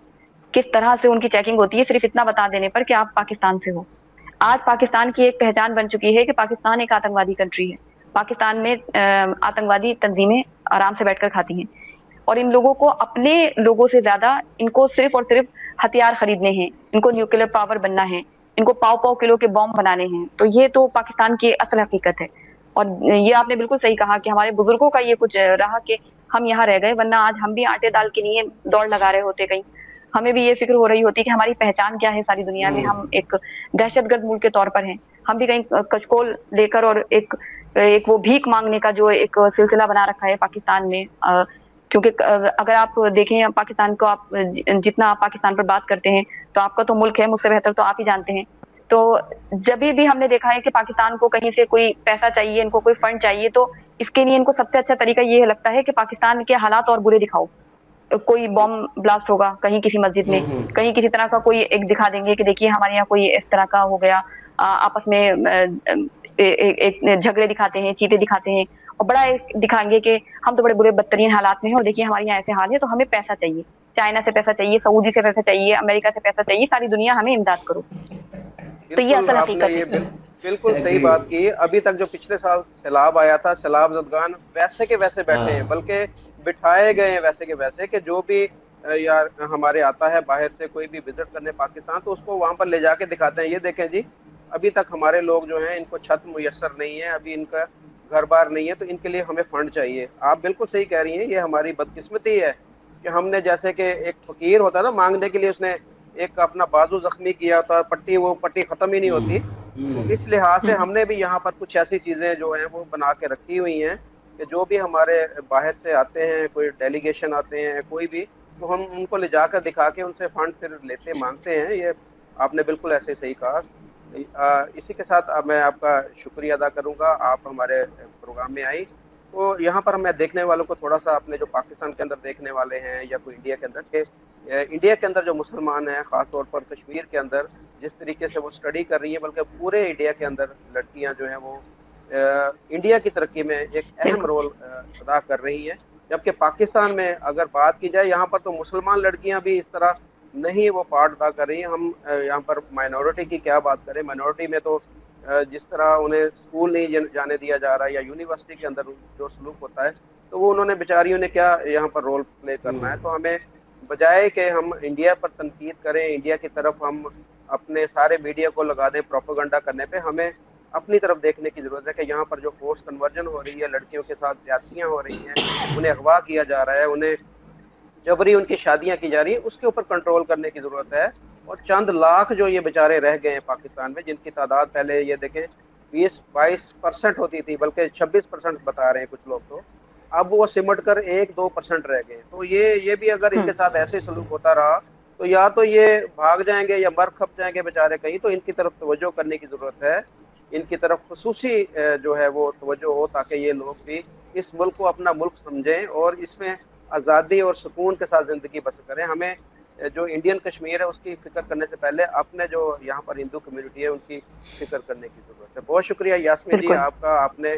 किस तरह से उनकी चेकिंग होती है, सिर्फ इतना बता देने पर कि आप पाकिस्तान से हो। आज पाकिस्तान की एक पहचान बन चुकी है कि पाकिस्तान एक आतंकवादी कंट्री है। पाकिस्तान में आतंकवादी तंजीमें आराम से बैठकर खाती हैं, और इन लोगों को अपने लोगों से ज्यादा इनको सिर्फ और सिर्फ हथियार खरीदने हैं, इनको न्यूक्लियर पावर बनना है, इनको पाव किलो के बॉम्ब बनाने हैं। तो ये तो पाकिस्तान की असल हकीकत है। और ये आपने बिल्कुल सही कहा कि हमारे बुजुर्गों का ये कुछ रहा कि हम यहाँ रह गए, वरना आज हम भी आटे दाल के लिए दौड़ लगा रहे होते कहीं। हमें भी ये फिक्र हो रही होती कि हमारी पहचान क्या है सारी दुनिया में, हम एक दहशतगर्द मुल्क के तौर पर हैं। हम भी कहीं कचकोल लेकर और एक एक वो भीख मांगने का जो एक सिलसिला बना रखा है पाकिस्तान में। क्योंकि अगर आप देखें पाकिस्तान को, आप जितना आप पाकिस्तान पर बात करते हैं तो आपका तो मुल्क है, मुझसे बेहतर तो आप ही जानते हैं। तो जब भी हमने देखा है कि पाकिस्तान को कहीं से कोई पैसा चाहिए, इनको कोई फंड चाहिए, तो इसके लिए इनको सबसे अच्छा तरीका ये लगता है कि पाकिस्तान के हालात और बुरे दिखाओ। कोई बॉम्ब ब्लास्ट होगा कहीं किसी मस्जिद में, कहीं किसी तरह का कोई एक दिखा देंगे कि देखिए हमारे यहाँ कोई इस तरह का हो गया, आपस में एक झगड़े दिखाते हैं, चीते दिखाते हैं, और बड़ा एक दिखाएंगे कि हम तो बड़े बुरे बदतरीन हालात में हैं और देखिए हमारे यहाँ ऐसे हाल है, तो हमें पैसा चाहिए, चाइना से पैसा चाहिए, सऊदी से पैसा चाहिए, अमेरिका से पैसा चाहिए, सारी दुनिया हमें इमदाद करो। तो ये असल हकीकत है।
बिल्कुल सही बात की। अभी तक जो पिछले साल सैलाब आया था, सैलाब ज़दगान वैसे के वैसे बैठे हैं, बल्कि बिठाए गए हैं वैसे के वैसे, कि जो भी यार हमारे आता है बाहर से कोई भी विजिट करने पाकिस्तान, तो उसको वहाँ पर ले जाके दिखाते हैं, ये देखें जी अभी तक हमारे लोग जो हैं इनको छत मुयस्सर नहीं है, अभी इनका घर बार नहीं है, तो इनके लिए हमें फंड चाहिए। आप बिल्कुल सही कह रही हैं, ये हमारी बदकिस्मती है कि हमने, जैसे कि एक फकीर होता है ना, मांगने के लिए उसने एक अपना बाजू जख्मी किया था, पट्टी, वो पट्टी खत्म ही नहीं होती। तो इस लिहाज से हमने भी यहाँ पर कुछ ऐसी चीजें जो हैं वो बना के रखी हुई हैं कि जो भी हमारे बाहर से आते हैं, कोई डेलीगेशन आते हैं, कोई भी, तो हम उनको ले जाकर दिखा के उनसे फंड फिर लेते मांगते हैं। ये आपने बिल्कुल ऐसे सही कहा। इसी के साथ मैं आपका शुक्रिया अदा करूंगा, आप हमारे प्रोग्राम में आई। तो यहाँ पर मैं देखने वालों को थोड़ा सा, अपने जो पाकिस्तान के अंदर देखने वाले हैं या कोई इंडिया के अंदर के, इंडिया के अंदर जो मुसलमान हैं, ख़ास तौर पर कश्मीर के अंदर जिस तरीके से वो स्टडी कर रही है, बल्कि पूरे इंडिया के अंदर लड़कियां जो हैं वो इंडिया की तरक्की में एक अहम रोल अदा कर रही हैं। जबकि पाकिस्तान में अगर बात की जाए, यहाँ पर तो मुसलमान लड़कियां भी इस तरह नहीं वो पार्ट अदा कर रही हैं। हम यहाँ पर माइनॉरिटी की क्या बात करें, माइनॉरिटी में तो जिस तरह उन्हें स्कूल नहीं जाने दिया जा रहा है या यूनिवर्सिटी के अंदर जो सलूक होता है, तो वो उन्होंने बेचारियों ने क्या यहाँ पर रोल प्ले करना है। तो हमें बजाय कि हम इंडिया पर तनकीद करें, इंडिया की तरफ हम अपने सारे मीडिया को लगा दें प्रोपेगेंडा करने पे, हमें अपनी तरफ देखने की ज़रूरत है कि यहाँ पर जो फोर्स कन्वर्जन हो रही है, लड़कियों के साथ ज्यादतियाँ हो रही हैं, उन्हें अगवा किया जा रहा है, उन्हें जबरी उनकी शादियाँ की जा रही है, उसके ऊपर कंट्रोल करने की ज़रूरत है। और चंद लाख जो ये बेचारे रह गए हैं पाकिस्तान में, जिनकी तादाद पहले ये देखें 20-22% होती थी, बल्कि 26% बता रहे हैं कुछ लोग, तो अब वो सिमट कर 1-2% रह गए। तो ये भी अगर इनके साथ ऐसे सलूक होता रहा तो या तो ये भाग जाएंगे या मर खप जाएंगे बेचारे कहीं। तो इनकी तरफ तवज्जो करने की ज़रूरत है, इनकी तरफ खुसूसी जो है वो तवज्जो हो, ताकि ये लोग भी इस मुल्क को अपना मुल्क समझें और इसमें आज़ादी और सुकून के साथ ज़िंदगी बसर करें। हमें जो इंडियन कश्मीर है उसकी फ़िक्र करने से पहले अपने जो यहाँ पर हिंदू कम्युनिटी है उनकी फ़िक्र करने की ज़रूरत है। बहुत शुक्रिया यास्मीन जी आपका, आपने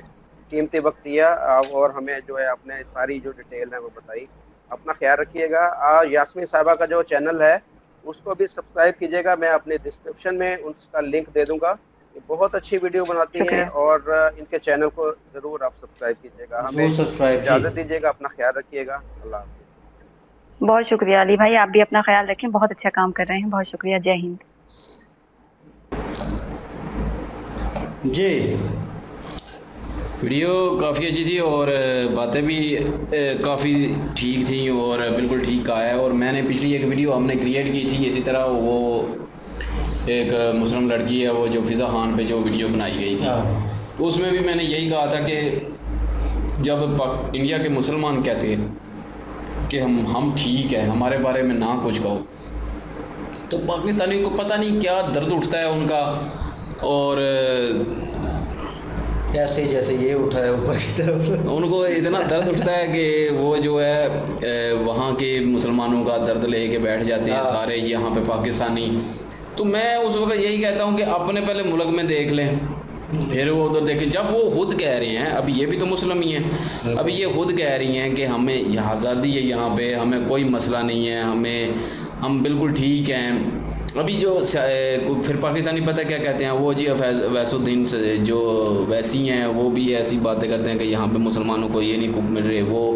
कीमती वक्त दिया और हमें जो है अपने सारी जो डिटेल है वो बताई। अपना ख्याल रखिएगा। यास्मीन साहिबा का जो चैनल है उसको भी सब्सक्राइब कीजिएगा, मैं अपने डिस्क्रिप्शन में उसका लिंक दे दूंगा। ये बहुत अच्छी वीडियो बनाती हैं और इनके चैनल को ज़रूर आप सब्सक्राइब कीजिएगा। हमें इजाज़त दीजिएगा, अपना ख्याल रखिएगा। अल्लाह हाफ़िज़।
बहुत शुक्रिया अली भाई, आप भी अपना ख्याल रखें, बहुत अच्छा काम कर रहे हैं, बहुत शुक्रिया। जय हिंद
जी।
वीडियो काफ़ी अच्छी थी और बातें भी काफ़ी ठीक थी और बिल्कुल ठीक कहा है। और मैंने पिछली एक वीडियो हमने क्रिएट की थी इसी तरह, वो एक मुस्लिम लड़की है वो जो फ़िज़ा खान पे जो वीडियो बनाई गई थी, तो उसमें भी मैंने यही कहा था कि जब इंडिया के मुसलमान कहते हैं कि हम ठीक है, हमारे बारे में ना कुछ कहो, तो पाकिस्तानियों को पता नहीं क्या दर्द उठता है उनका। और
ऐसे जैसे ये उठा है ऊपर की तरफ,
उनको इतना दर्द उठता है कि वो जो है वहाँ के मुसलमानों का दर्द लेके बैठ जाते हैं सारे यहाँ पे पाकिस्तानी। तो मैं उस वक्त यही कहता हूँ कि अपने पहले मुल्क में देख लें, फिर वो उधर देखें। जब वो खुद कह रहे हैं, अभी ये भी तो मुस्लिम ही हैं, अभी ये खुद कह रही हैं कि हमें यहाँ आज़ादी है, यहाँ पे हमें कोई मसला नहीं है, हम बिल्कुल ठीक हैं। अभी जो फिर पाकिस्तानी पता क्या कहते हैं, वो जी वैसुद्दीन जो वैसी हैं वो भी ऐसी बातें करते हैं कि यहाँ पे मुसलमानों को ये नहीं हुक्म मिल रहे, वो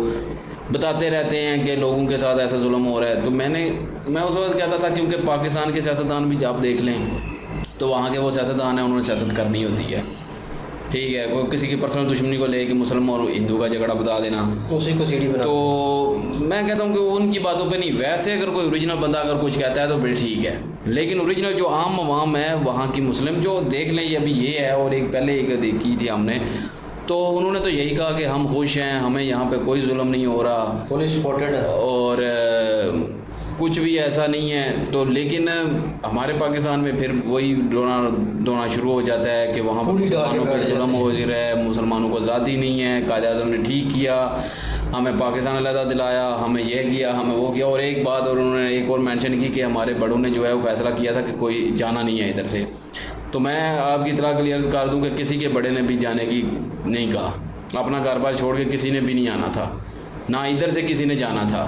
बताते रहते हैं कि लोगों के साथ ऐसा जुल्म हो रहा है। तो मैं उस वक्त कहता था, क्योंकि पाकिस्तान के सियासतदान भी आप देख लें तो वहाँ के वो सियासतदान हैं, उन्होंने सियासत करनी होती है, ठीक है, कोई किसी की पर्सनल दुश्मनी को लेके मुस्लिम और हिंदू का झगड़ा बता देना,
उसी को सीढ़ी बना।
तो मैं कहता हूँ कि उनकी बातों पे नहीं, वैसे अगर कोई ओरिजिनल बंदा अगर कुछ कहता है तो फिर ठीक है, लेकिन ओरिजिनल जो आम अवाम है वहाँ की मुस्लिम जो देख लें, ये अभी ये है और एक पहले एक देखी थी हमने, तो उन्होंने तो यही कहा कि हम खुश हैं, हमें यहाँ पे कोई जुल्म नहीं हो रहा,
पुलिस सपोर्टेड है
और कुछ भी ऐसा नहीं है। तो लेकिन हमारे पाकिस्तान में फिर वही दोना शुरू हो जाता है कि वहाँ पर मुसलमानों पर जुल्म हो रहा है, मुसलमानों को आज़ादी नहीं है, कायद आज़म ने ठीक किया, हमें पाकिस्तान अलहदा दिलाया, हमें यह किया, हमें वो किया। और एक बात और उन्होंने एक और मेंशन की कि हमारे बड़ों ने जो है वो फैसला किया था कि कोई जाना नहीं है इधर से। तो मैं आपकी इतला के लिए अर्ज़ कर दूँ कि किसी के बड़े ने भी जाने की नहीं कहा, अपना कारोबार छोड़ के किसी ने भी नहीं आना था, ना इधर से किसी ने जाना था,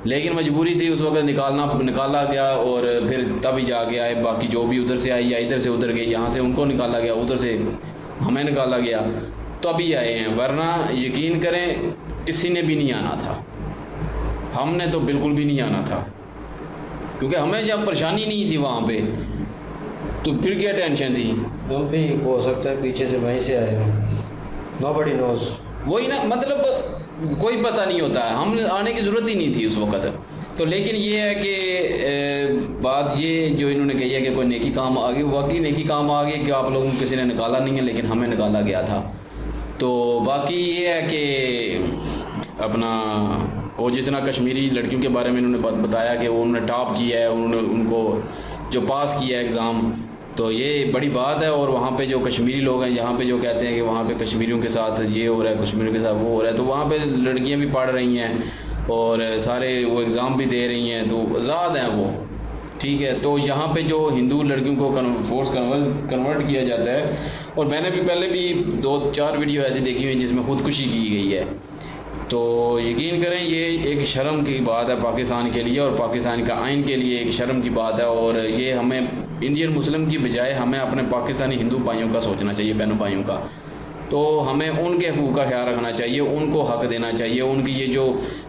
लेकिन मजबूरी थी उस वक्त निकाला गया, और फिर तभी जाके आए। बाकी जो भी उधर से आई या इधर से उधर गए, यहाँ से उनको निकाला गया, उधर से हमें निकाला गया, तो अभी आए हैं, वरना यकीन करें किसी ने भी नहीं आना था, हमने तो बिल्कुल भी नहीं आना था, क्योंकि हमें जब परेशानी नहीं थी वहाँ पे तो फिर क्या टेंशन थी।
हम भी हो सकता है पीछे से वहीं से आए हो, नोबडी नोज।
वही ना, मतलब कोई पता नहीं होता है, हम आने की ज़रूरत ही नहीं थी उस वक़्त। तो लेकिन ये है कि बात ये जो इन्होंने कही है कि कोई नेकी काम आ गई, वाकई नेकी काम आ गई कि आप लोगों को किसी ने निकाला नहीं है, लेकिन हमें निकाला गया था। तो बाकी ये है कि अपना वो जितना कश्मीरी लड़कियों के बारे में इन्होंने बताया कि वो उन्होंने टॉप किया है, उन्होंने उनको जो पास किया है एग्ज़ाम, तो ये बड़ी बात है। और वहाँ पे जो कश्मीरी लोग हैं, यहाँ पे जो कहते हैं कि वहाँ पे कश्मीरियों के साथ ये हो रहा है, कश्मीरियों के साथ वो हो रहा है, तो वहाँ पे लड़कियाँ भी पढ़ रही हैं और सारे वो एग्ज़ाम भी दे रही हैं, तो आज़ाद हैं वो, ठीक है। तो यहाँ पे जो हिंदू लड़कियों को फोर्स कन्वर्ट किया जाता है, और मैंने भी पहले भी 2-4 वीडियो ऐसी देखी हुई जिसमें खुदकुशी की गई है, तो यकीन करें ये एक शर्म की बात है पाकिस्तान के लिए, और पाकिस्तान का आइन के लिए एक शर्म की बात है। और ये हमें इंडियन मुस्लिम की बजाय हमें अपने पाकिस्तानी हिंदू भाइयों का सोचना चाहिए, बहनों भाइयों का। तो हमें उनके हकूक़ का ख्याल रखना चाहिए, उनको हक़ देना चाहिए, उनकी ये जो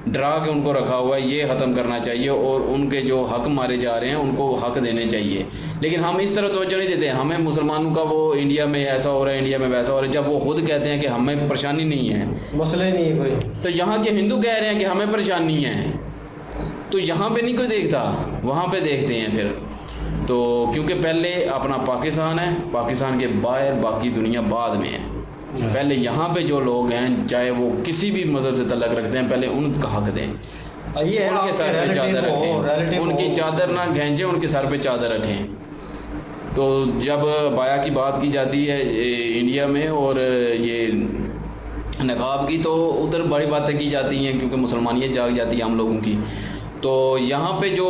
डरा के उनको रखा हुआ है ये ख़त्म करना चाहिए, और उनके जो हक़ मारे जा रहे हैं उनको हक़ देने चाहिए। लेकिन हम इस तरह तवज्जो नहीं देते, हमें मुसलमानों का वो इंडिया में ऐसा हो रहा है, इंडिया में वैसा हो रहा है, जब वो खुद कहते हैं कि हमें परेशानी नहीं है,
मसले नहीं है कोई,
तो यहाँ के हिंदू कह रहे हैं कि हमें परेशानी है, तो यहाँ पे नहीं कोई देखता, वहाँ पे देखते हैं फिर। तो क्योंकि पहले अपना पाकिस्तान है, पाकिस्तान के बाहर बाकी दुनिया बाद में है। पहले यहाँ पे जो लोग हैं, चाहे वो किसी भी मज़हब से तल्लक रखते हैं, पहले उनका हक़ दें,
ये है
उनके सर पे चादर रखें, उनकी चादर ना खींचें, उनके सर पे चादर रखें। तो जब बाया की बात की जाती है इंडिया में और ये नकाब की, तो उधर बड़ी बातें की जाती हैं क्योंकि मुसलमानियत जाग जाती है हम लोगों की। तो यहाँ पे जो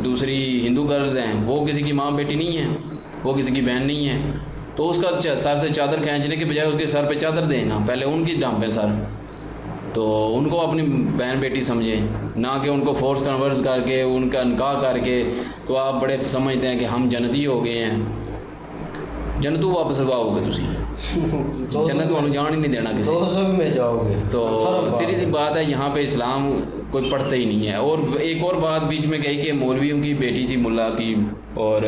दूसरी हिंदू गर्ल्स हैं वो किसी की माँ बेटी नहीं है, वो किसी की बहन नहीं है, तो उसका सर से चादर खींचने के बजाय उसके सर पे चादर देना, पहले उनकी डांपे सर, तो उनको अपनी बहन बेटी समझे, ना कि उनको फोर्स कन्वर्स करके उनका निकाह करके। तो आप बड़े समझते हैं कि हम जन्नती हो गए हैं, जन्नतू वापस आओगे तुसी, जन्नत वालों जान ही नहीं देना किसी
में जाओगे।
तो सीधी सी बात है, यहाँ पे इस्लाम कोई पढ़ता ही नहीं है। और एक और बात बीच में कही कि मौलवियों की बेटी थी मुल्ला की, और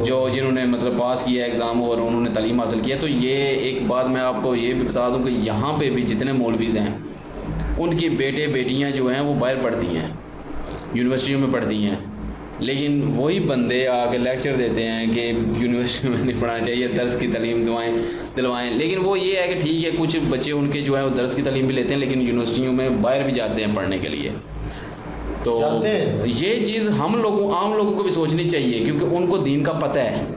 जो जिन्होंने मतलब पास किया एग्ज़ाम और उन्होंने तालीम हासिल किया। तो ये एक बात मैं आपको ये भी बता दूं कि यहाँ पे भी जितने मौलवीज़ हैं उनकी बेटे बेटियाँ जो हैं वो बाहर पढ़ती हैं, यूनिवर्सिटियों में पढ़ती हैं, लेकिन वही बंदे आके लेक्चर देते हैं कि यूनिवर्सिटी में नहीं पढ़ना चाहिए, दर्स की तालीम दिलवाएं। लेकिन वो ये है कि ठीक है, कुछ बच्चे उनके जो है वो दर्स की तालीम भी लेते हैं, लेकिन यूनिवर्सिटियों में बाहर भी जाते हैं पढ़ने के लिए। तो ये चीज़ हम लोगों आम लोगों को भी सोचनी चाहिए, क्योंकि उनको दीन का पता है,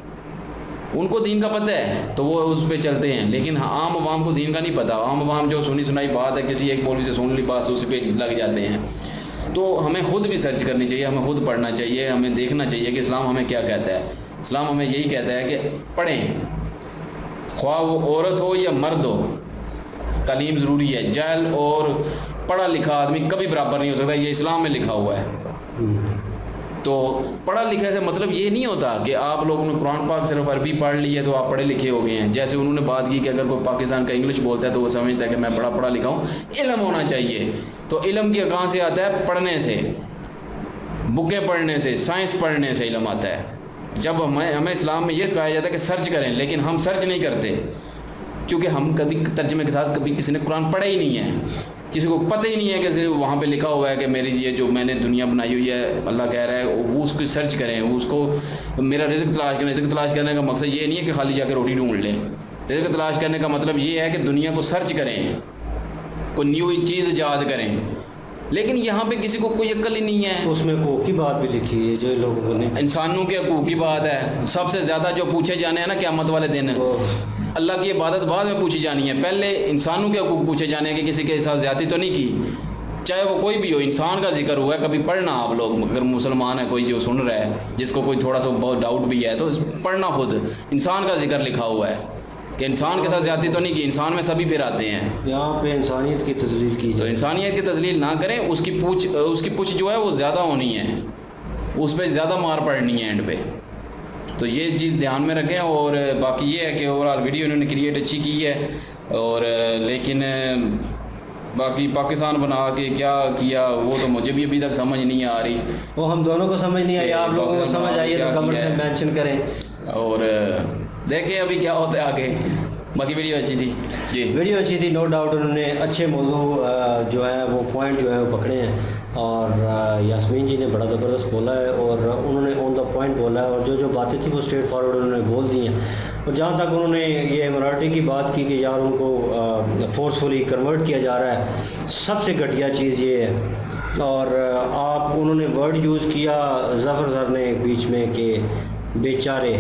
उनको दीन का पता है तो वो उस पर चलते हैं। लेकिन आम आवाम को दीन का नहीं पता, आम आवाम जो सुनी सुनाई बात है, किसी एक मौलवी से सुन ली बात, उसी पे लग जाते हैं। तो हमें खुद भी सर्च करनी चाहिए, हमें खुद पढ़ना चाहिए, हमें देखना चाहिए कि इस्लाम हमें क्या कहता है। इस्लाम हमें यही कहता है कि पढ़ें, ख्वाह वो औरत हो या मर्द हो, तालीम ज़रूरी है। जाहिल और पढ़ा लिखा आदमी कभी बराबर नहीं हो सकता, ये इस्लाम में लिखा हुआ है। तो पढ़ा लिखा से मतलब ये नहीं होता कि आप लोगों ने कुरान पाक सिर्फ अरबी पढ़ ली है तो आप पढ़े लिखे हो गए हैं। जैसे उन्होंने बात की कि अगर कोई पाकिस्तान का इंग्लिश बोलता है तो वो समझता है कि मैं पढ़ा लिखा हूँ, इल्म होना चाहिए। तो इल्म की कहाँ से आता है? पढ़ने से, बुकें पढ़ने से, साइंस पढ़ने से इल्म आता है। जब हमें इस्लाम में ये सिखाया जाता है कि सर्च करें, लेकिन हम सर्च नहीं करते क्योंकि हम कभी तर्जमे के साथ कभी किसी ने कुरान पढ़ा ही नहीं है, किसी को पता ही नहीं है कि वहाँ पे लिखा हुआ है कि मेरी ये जो मैंने दुनिया बनाई हुई है, अल्लाह कह रहा है वो उसको सर्च करें, वो उसको मेरा रिज़्क तलाश करें। रिज़्क तलाश करने का मकसद ये नहीं है कि खाली जाकर रोटी ढूंढ लें। रिज़्क तलाश करने का मतलब ये है कि दुनिया को सर्च करें, कोई न्यू चीज़ ईजाद करें। लेकिन यहाँ पे किसी को कोई अक्ल ही नहीं है।
उसमें हकूक़ की बात भी लिखी है जो लोगों को नहीं,
इंसानों के हकूक़ की बात है। सबसे ज़्यादा जो पूछे जाने हैं ना क़यामत वाले दिन, अल्लाह की इबादत बाद में पूछी जानी है, पहले इंसानों के हकूक़ पूछे जाने हैं कि किसी के साथ ज़्यादती तो नहीं की, चाहे वो कोई भी हो। इंसान का जिक्र हुआ है, कभी पढ़ना आप लोग, अगर मुसलमान है कोई जो सुन रहा है, जिसको कोई थोड़ा सा बहुत डाउट भी है तो पढ़ना, खुद इंसान का जिक्र लिखा हुआ है कि इंसान के साथ ज़्यादती तो नहीं की। इंसान में सभी फिर आते हैं।
यहाँ पे इंसानियत की तजलील की,
तो इंसानियत की तजलील ना करें, उसकी पूछ जो है वो ज़्यादा होनी है, उस पर ज़्यादा मार पड़नी है एंड पे। तो ये चीज़ ध्यान में रखें। और बाकी ये है कि ओवरऑल वीडियो इन्होंने क्रिएट अच्छी की है, और लेकिन बाकी पाकिस्तान बना के क्या किया वो तो मुझे भी अभी तक समझ नहीं आ रही।
वो हम दोनों को समझ नहीं आई, आप लोगों को समझ आई है तो कमेंट में मेंशन करें और
देखें अभी क्या होता है आगे। बाकी वीडियो अच्छी थी जी,
वीडियो अच्छी थी, नो डाउट। उन्होंने अच्छे मौजू जो है वो पॉइंट जो है वो पकड़े हैं, और यास्मीन जी ने बड़ा ज़बरदस्त बोला है, और उन्होंने ऑन द पॉइंट बोला है, और जो बातें थी वो स्ट्रेट फॉरवर्ड उन्होंने बोल दी हैं। और जहाँ तक उन्होंने ये माइनॉरिटी की बात की कि यार उनको फोर्सफुली कन्वर्ट किया जा रहा है, सबसे घटिया चीज़ ये है। और आप उन्होंने वर्ड यूज़ किया ज़फ़र सर ने बीच में कि बेचारे,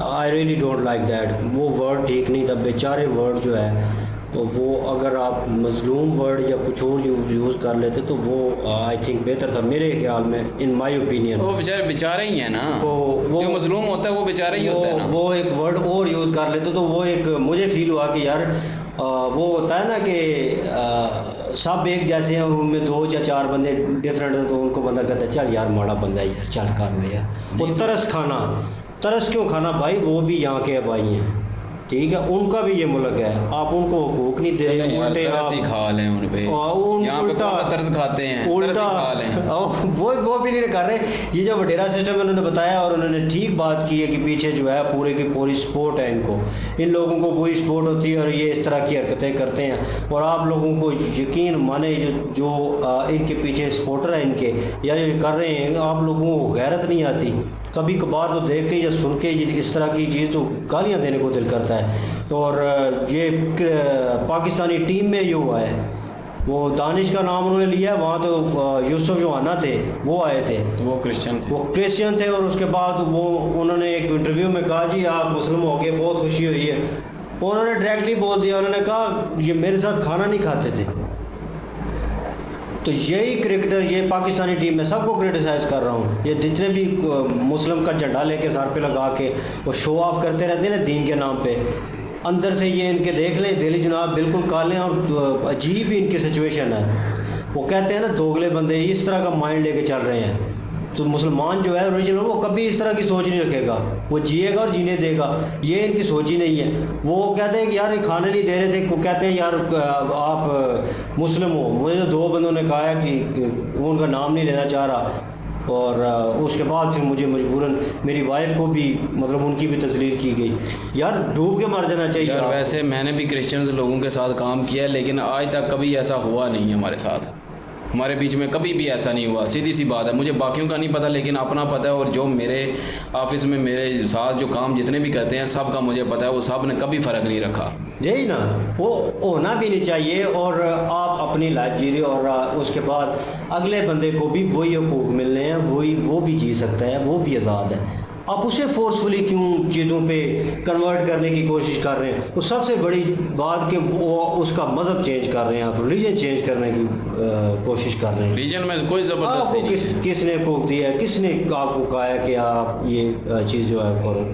I really don't like that. वो वर्ड ठीक नहीं था, बेचारे वर्ड जो है वो अगर आप मजलूम वर्ड या कुछ और यूज़ कर लेते तो वो आई थिंक बेहतर था मेरे ख्याल में, इन माय ओपिनियन।
वो बेचारे ही है ना,
तो वो
जो मजलूम होता है वो बेचारा ही होता है ना।
वो एक वर्ड और यूज़ कर लेते तो वो एक मुझे फील हुआ कि यार वो होता है ना कि सब एक जैसे हैं, उनमें 2 या 4 बंदे डिफरेंट है तो उनको बंदा कहता है चल यार माड़ा बंदा है यार, चल कर ले यार। वो तरस खाना, तरस क्यों खाना भाई, वो भी यहाँ के भाई हैं, ठीक है, उनका भी ये मुल्क है, आप उनको हुकूक नहीं दे रहे, उल्टे आप
खा लें उन पे, यहाँ पे तरस खाते हैं,
उल्टा वो भी नहीं कर रहे। ये जो वडेरा सिस्टम उन्होंने बताया, और उन्होंने ठीक बात की है कि पीछे जो है पूरे की पूरी सपोर्ट है इनको, इन लोगों को पूरी सपोर्ट होती है और ये इस तरह की हरकतें करते हैं। और आप लोगों को यकीन माने जो इनके पीछे सपोर्टर हैं इनके या जो कर रहे हैं, आप लोगों को गैरत नहीं आती। कभी कभार तो देख के या सुन के इस तरह की चीज़ तो गालियाँ देने को दिल करता है। और ये पाकिस्तानी टीम में ये हुआ है, वो दानिश का नाम उन्होंने लिया, वहाँ तो यूसुफ जोहाना थे, वो आए थे, वो क्रिश्चियन थे। और उसके बाद वो उन्होंने एक इंटरव्यू में कहा जी आप मुस्लिम हो गए, बहुत खुशी हुई है। उन्होंने डायरेक्टली बोल दिया, उन्होंने कहा ये मेरे साथ खाना नहीं खाते थे। तो यही क्रिकेटर, ये पाकिस्तानी टीम में सबको क्रिटिसाइज़ कर रहा हूँ, ये जितने भी मुस्लिम का झंडा लेके सर पे लगा के वो शो ऑफ करते रहते हैं ना दीन के नाम पे, अंदर से ये इनके देख लें दिली जनाब बिल्कुल काले हैं और अजीब ही इनकी सिचुएशन है। वो कहते हैं ना दोगले बंदे, इस तरह का माइंड लेके चल रहे हैं। तो मुसलमान जो है ओरिजिनल, वो कभी इस तरह की सोच नहीं रखेगा, वो जिएगा और जीने देगा, ये इनकी सोच ही नहीं है। वो कहते हैं कि यार ये खाने नहीं दे रहे थे, वो कहते हैं यार आप मुस्लिम हो। मुझे तो 2 बंदों ने कहा है कि वो उनका नाम नहीं लेना चाह रहा, और उसके बाद फिर मुझे मजबूरन मेरी वाइफ को भी मतलब उनकी भी तस्लील की गई। यार डूब के मर जाना चाहिए
यार। वैसे मैंने भी क्रिश्चियन लोगों के साथ काम किया है, लेकिन आज तक कभी ऐसा हुआ नहीं है हमारे साथ, हमारे बीच में कभी भी ऐसा नहीं हुआ। सीधी सी बात है, मुझे बाकियों का नहीं पता लेकिन अपना पता है, और जो मेरे ऑफिस में मेरे साथ जो काम जितने भी करते हैं सब का मुझे पता है, वो सब ने कभी फ़र्क नहीं रखा।
यही ना, वो होना भी नहीं चाहिए। और आप अपनी लाइफ जी रहे और उसके बाद अगले बंदे को भी वही हकूक़ मिलने हैं, वो भी जी सकता है, वो भी आज़ाद है। आप उसे फोर्सफुली क्यों चीज़ों पे कन्वर्ट करने की कोशिश कर रहे हैं? वो सबसे बड़ी बात कि वो उसका मज़हब चेंज कर रहे हैं, आप रिलीजन चेंज करने की कोशिश कर रहे हैं।
रिलीजन में कोई ज़बरदस्ती नहीं।
किसने को दिया, किसने आपको कहा है कि आप ये चीज़ जो है करो?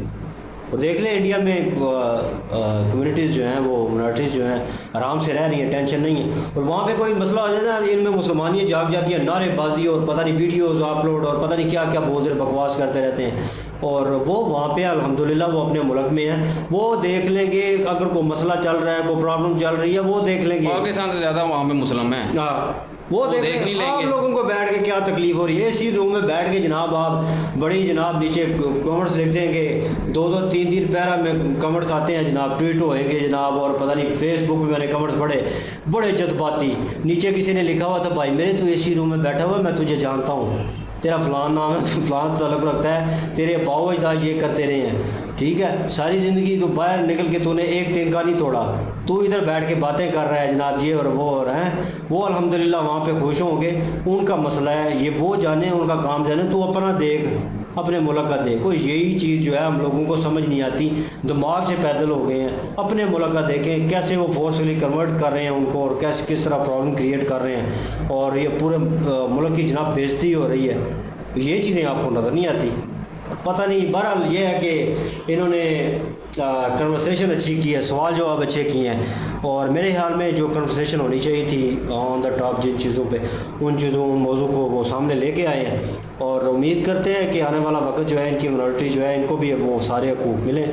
और देख लें इंडिया में कम्युनिटीज़ जो हैं, वो माइनॉरिटीज़ जो हैं आराम से रह रही हैं, टेंशन नहीं है। और वहाँ पे कोई मसला हो जाए ना, इनमें मुसलमानियत जाग जाती है, नारेबाजी और पता नहीं वीडियोज़ अपलोड और पता नहीं क्या क्या बोल रहे बकवास करते रहते हैं। और वो वहाँ पे अल्हम्दुलिल्लाह वो अपने मुल्क में है, वो देख लेंगे अगर कोई मसला चल रहा है, कोई प्रॉब्लम चल रही है, वो देख लेंगे।
पाकिस्तान से ज़्यादा वहाँ पे मुस्लिम है।
हाँ, वो देख
नहीं
आप
लेंगे।
लोगों को बैठ के क्या तकलीफ हो रही है, इसी रूम में बैठ के जनाब आप बड़ी जनाब नीचे कमेंट्स लिख देंगे, 2-2 3-3 पैरा में कमेंट्स आते हैं जनाब, ट्वीट होएंगे जनाब, और पता नहीं फेसबुक में मैंने कमेंट्स पढ़े बड़े जज्बाती। नीचे किसी ने लिखा हुआ था, भाई मेरे तू इसी रूम में बैठा हुआ मैं तुझे जानता हूँ, तेरा फलान नाम है, फलान तलब रखता है, तेरे अबाव अजदाद ये करते रहे हैं, ठीक है, सारी ज़िंदगी तो बाहर निकल के तूने एक दिन का नहीं तोड़ा, तू इधर बैठ के बातें कर रहा है जनाब ये और वो हो रहा है। वो अल्हम्दुलिल्लाह वहाँ पे खुश होंगे, उनका मसला है, ये वो जाने, उनका काम जाने, तू अपना देख, अपने मुल्क का देखो। यही चीज़ जो है हम लोगों को समझ नहीं आती, दिमाग से पैदल हो गए हैं। अपने मुल्क का देखें कैसे वो फोर्सफुली कन्वर्ट कर रहे हैं उनको, और कैसे किस तरह प्रॉब्लम क्रिएट कर रहे हैं, और ये पूरे मुल्क की जनाब बेइज्जती हो रही है। ये चीज़ें आपको नज़र नहीं आती, पता नहीं। बहरहाल ये है कि इन्होंने कन्वर्सेशन अच्छी की है, सवाल जवाब अच्छे किए हैं, और मेरे ख्याल में जो कन्वर्सेशन होनी चाहिए थी ऑन द टॉप, जिन चीज़ों पे, उन चीज़ों उन मौजू को वो सामने लेके आए हैं, और उम्मीद करते हैं कि आने वाला वक्त जो है इनकी मिनॉरिटी जो है इनको भी वो सारे हकूक़ मिलें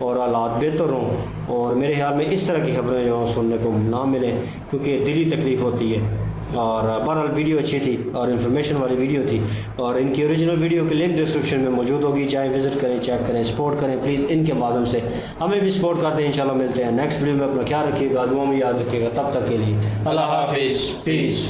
और हालात बेहतर हों, और मेरे ख्याल में इस तरह की खबरें जो सुनने को ना मिलें, क्योंकि दिली तकलीफ़ होती है। और बहरहाल वीडियो अच्छी थी और इन्फॉर्मेशन वाली वीडियो थी, और इनकी ओरिजिनल वीडियो की लिंक डिस्क्रिप्शन में मौजूद होगी, चाहे विजिट करें, चेक करें, सपोर्ट करें प्लीज़, इनके माध्यम से हमें भी सपोर्ट करते हैं। इंशाल्लाह मिलते हैं नेक्स्ट वीडियो में, अपना ख्याल रखिएगा, दुआ में याद रखिएगा, तब तक के लिए अल्लाह हाफिज़, पीस।